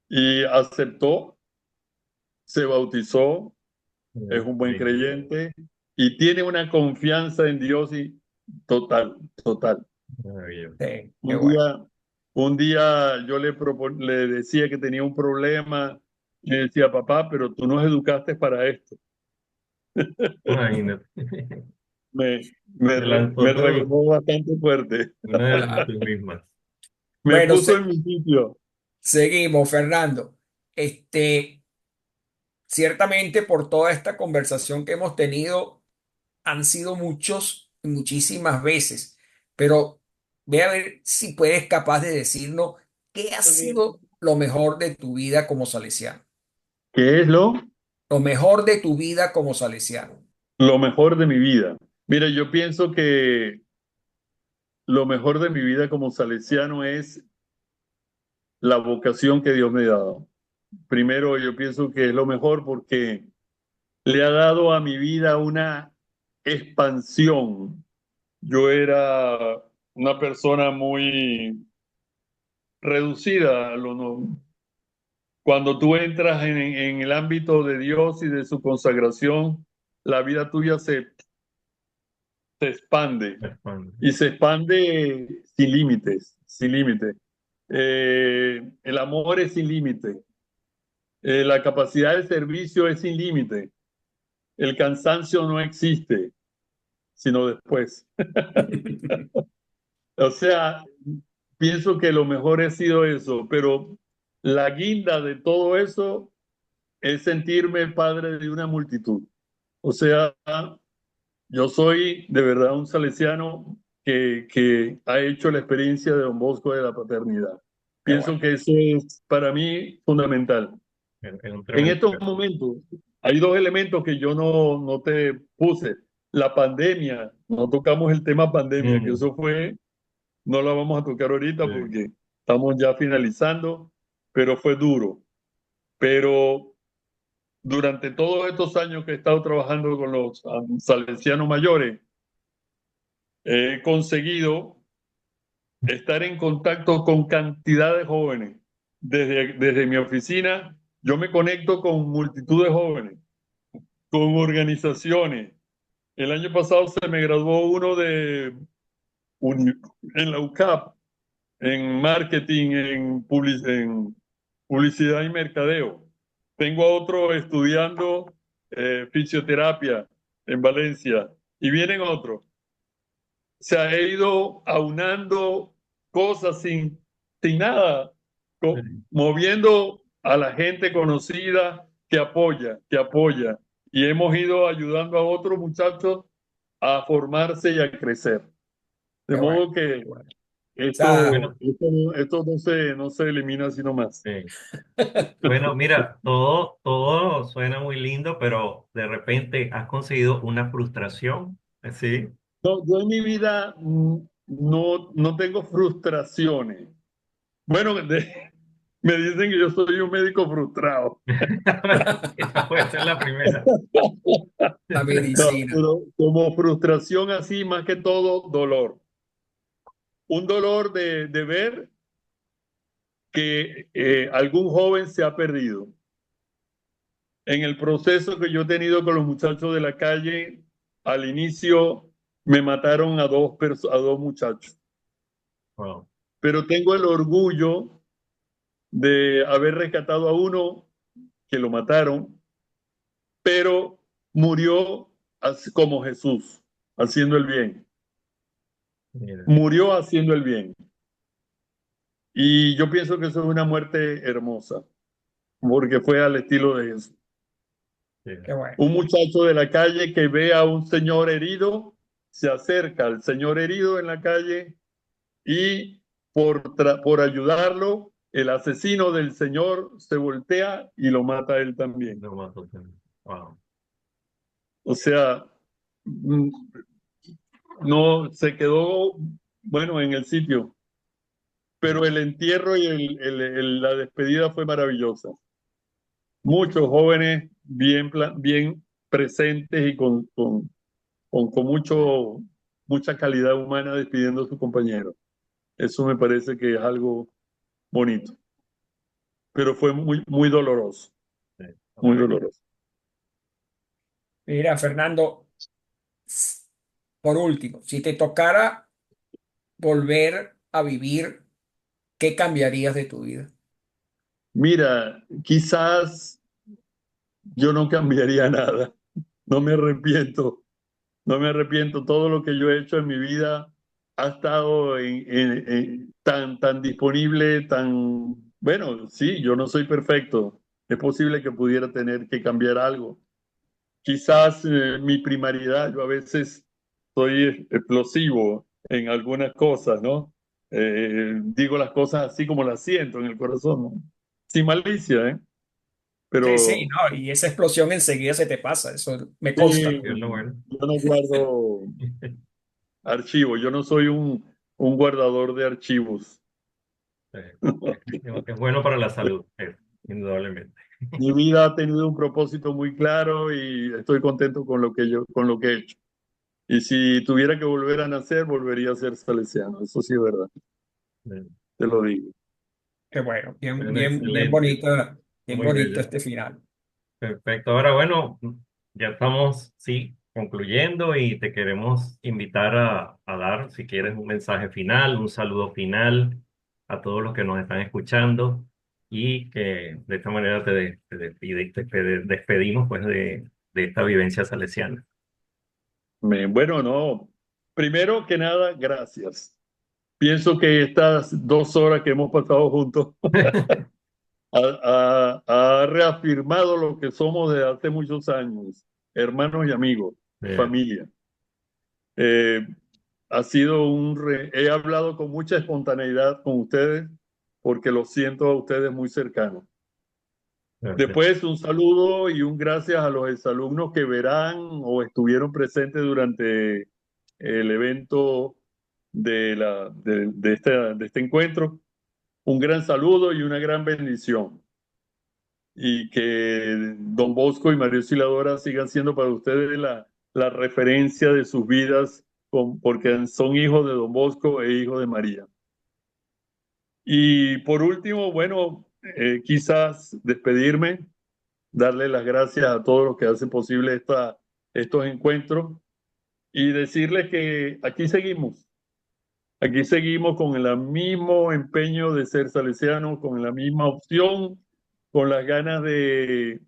Y aceptó, se bautizó, es un buen bien, creyente y tiene una confianza en Dios y total, total. maravilloso. Sí, qué Un bueno. día, un día yo le decía que tenía un problema y le decía, papá, pero tú nos educaste para esto. Imagínate, Me, me, te re- lanzó me todo, regañó bastante fuerte. una de Claro. tus mismas. Me Bueno, puso en mi sitio. seguimos, Fernando. Ciertamente por toda esta conversación que hemos tenido, han sido muchísimas veces, pero ve a ver si puedes capaz de decirnos qué ha sido lo mejor de tu vida como salesiano, ¿Qué es lo mejor de tu vida como salesiano. lo mejor de mi vida? Mira, yo pienso que lo mejor de mi vida como salesiano es la vocación que Dios me ha dado. Primero, yo pienso que es lo mejor porque le ha dado a mi vida una expansión. Yo era una persona muy reducida. Cuando tú entras en el ámbito de Dios y de su consagración, la vida tuya se expande Responde. y se expande sin límites, sin límites. El amor es sin límite. La capacidad de servicio es sin límite. El cansancio no existe, sino después. O sea, pienso que lo mejor ha sido eso, pero la guinda de todo eso es sentirme padre de una multitud. O sea, yo soy de verdad un salesiano que ha hecho la experiencia de Don Bosco de la paternidad. Qué bueno. Pienso que eso es para mí fundamental. Es un En tremendo estos reto. momentos hay dos elementos que yo no te puse. La pandemia, no tocamos el tema pandemia, que Mm, eso fue, no la vamos a tocar ahorita sí, porque estamos ya finalizando, pero fue duro. Pero durante todos estos años que he estado trabajando con los salesianos mayores, he conseguido estar en contacto con cantidad de jóvenes. Desde mi oficina, yo me conecto con multitud de jóvenes, con organizaciones. El año pasado se me graduó uno uni- en la UCAP, en marketing, en publicidad y mercadeo. Tengo a otro estudiando fisioterapia en Valencia y vienen otros. Se ha ido aunando cosas sin nada, sí, moviendo a la gente conocida que apoya. Y hemos ido ayudando a otros muchachos a formarse y a crecer. De Qué bueno, modo que qué bueno. O sea, bueno, esto no se elimina así nomás. sí. Bueno, mira, todo suena muy lindo, pero de repente has conseguido una frustración, ¿sí? No, yo en mi vida no tengo frustraciones. Bueno, me dicen que yo soy un médico frustrado. Esa puede ser la primera. la No, medicina. pero como frustración así, más que todo, dolor. Un dolor de ver que algún joven se ha perdido. En el proceso que yo he tenido con los muchachos de la calle, al inicio me mataron a dos muchachos, Wow. pero tengo el orgullo de haber rescatado a uno que lo mataron, pero murió como Jesús, haciendo el bien. Mira, Murió haciendo el bien. Y yo pienso que eso es una muerte hermosa, porque fue al estilo de Jesús. sí, Qué bueno. Un muchacho de la calle que ve a un señor herido, se acerca al señor herido en la calle y por ayudarlo, el asesino del señor se voltea y lo mata a él también. lo mato también. Wow. O sea, mm, no se quedó, bueno, en el sitio, pero el entierro y la despedida fue maravillosa. Muchos jóvenes bien presentes y con mucha calidad humana despidiendo a su compañero. Eso me parece que es algo bonito, pero fue muy doloroso, Sí. muy doloroso. Mira, Fernando, por último, si te tocara volver a vivir, ¿qué cambiarías de tu vida? Mira, quizás yo no cambiaría nada, no me arrepiento, no me arrepiento. Todo lo que yo he hecho en mi vida ha estado tan disponible, bueno, sí, yo no soy perfecto. Es posible que pudiera tener que cambiar algo. Quizás mi primariedad, yo a veces soy explosivo en algunas cosas, ¿no? Digo las cosas así como las siento en el corazón, ¿no? Sin malicia, ¿eh? Sí, sí, Pero no, y esa explosión enseguida se te pasa, eso me consta. sí, Es lo bueno. yo no guardo archivos, yo no soy un guardador de archivos. Sí. Es bueno para la salud, indudablemente. Mi vida ha tenido un propósito muy claro y estoy contento con lo que he hecho. Y si tuviera que volver a nacer, volvería a ser salesiano. Eso sí es verdad, te lo digo. Qué bueno, bien, Bueno, bien, excelente, bien muy bonito bello. este final. Perfecto. Ahora, bueno, ya estamos, sí, concluyendo y te queremos invitar a dar, si quieres, un mensaje final, un saludo final a todos los que nos están escuchando y que de esta manera te despedimos pues de esta vivencia salesiana. Bueno, no. Primero que nada, gracias. Pienso que estas 2 horas que hemos pasado juntos ha reafirmado lo que somos desde hace muchos años, hermanos y amigos, Bien, familia. Eh, he hablado con mucha espontaneidad con ustedes porque los siento a ustedes muy cercanos. Gracias. Después, un saludo y un gracias a los exalumnos que verán o estuvieron presentes durante el evento de este encuentro. Un gran saludo y una gran bendición. Y que Don Bosco y María Auxiliadora sigan siendo para ustedes la referencia de sus vidas, porque son hijos de Don Bosco e hijos de María. Y por último, bueno, quizás despedirme, darle las gracias a todos los que hacen posible estos encuentros y decirles que aquí seguimos con el mismo empeño de ser salesianos, con la misma opción, con las ganas de,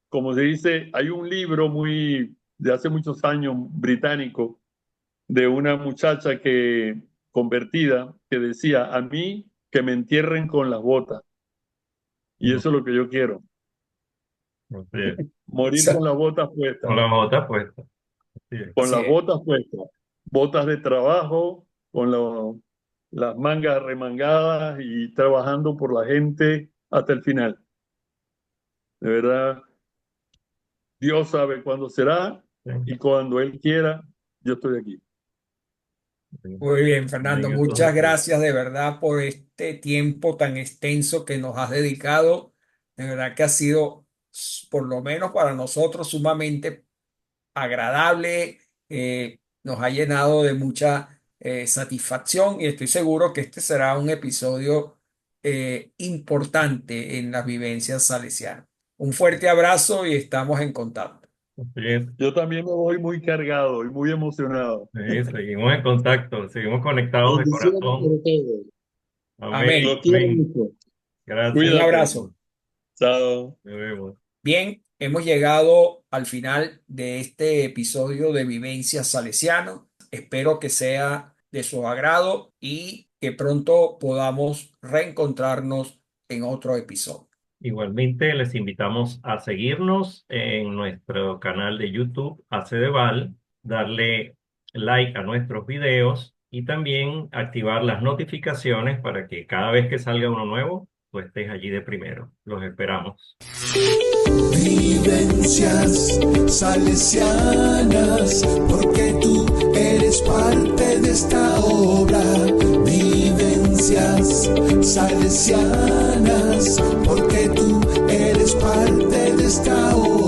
como se dice, hay un libro de hace muchos años británico de una muchacha convertida que decía, a mí que me entierren con las botas. Y eso es lo que yo quiero, Así es. morir con las botas puestas. Con la bota puesta. Así es. Con Sí, las botas puestas, botas de trabajo, con las mangas remangadas y trabajando por la gente hasta el final. De verdad, Dios sabe cuándo será Sí, y cuando Él quiera, yo estoy aquí. sí. muy bien, Fernando. En esos Muchas deseos. gracias de verdad por este tiempo tan extenso que nos has dedicado. De verdad que ha sido, por lo menos para nosotros, sumamente agradable, nos ha llenado de mucha satisfacción y estoy seguro que este será un episodio importante en las vivencias salesianas. Un fuerte abrazo y estamos en contacto. Así es. Yo también me voy muy cargado y muy emocionado. Sí, seguimos en contacto, seguimos conectados de Bendiciones corazón. para todos. Amén, Los Amén. quiero amén. mucho. Gracias. Un Cuídate. abrazo. Chao. Nos vemos. Bien, hemos llegado al final de este episodio de Vivencias Salesianas. Espero que sea de su agrado y que pronto podamos reencontrarnos en otro episodio. Igualmente les invitamos a seguirnos en nuestro canal de YouTube, Acedeval, darle like a nuestros videos y también activar las notificaciones para que cada vez que salga uno nuevo, tú estés allí de primero. Los esperamos. Vivencias salesianas, porque tú eres parte de esta obra. Vivencias salesianas, porque tú eres parte de esta obra.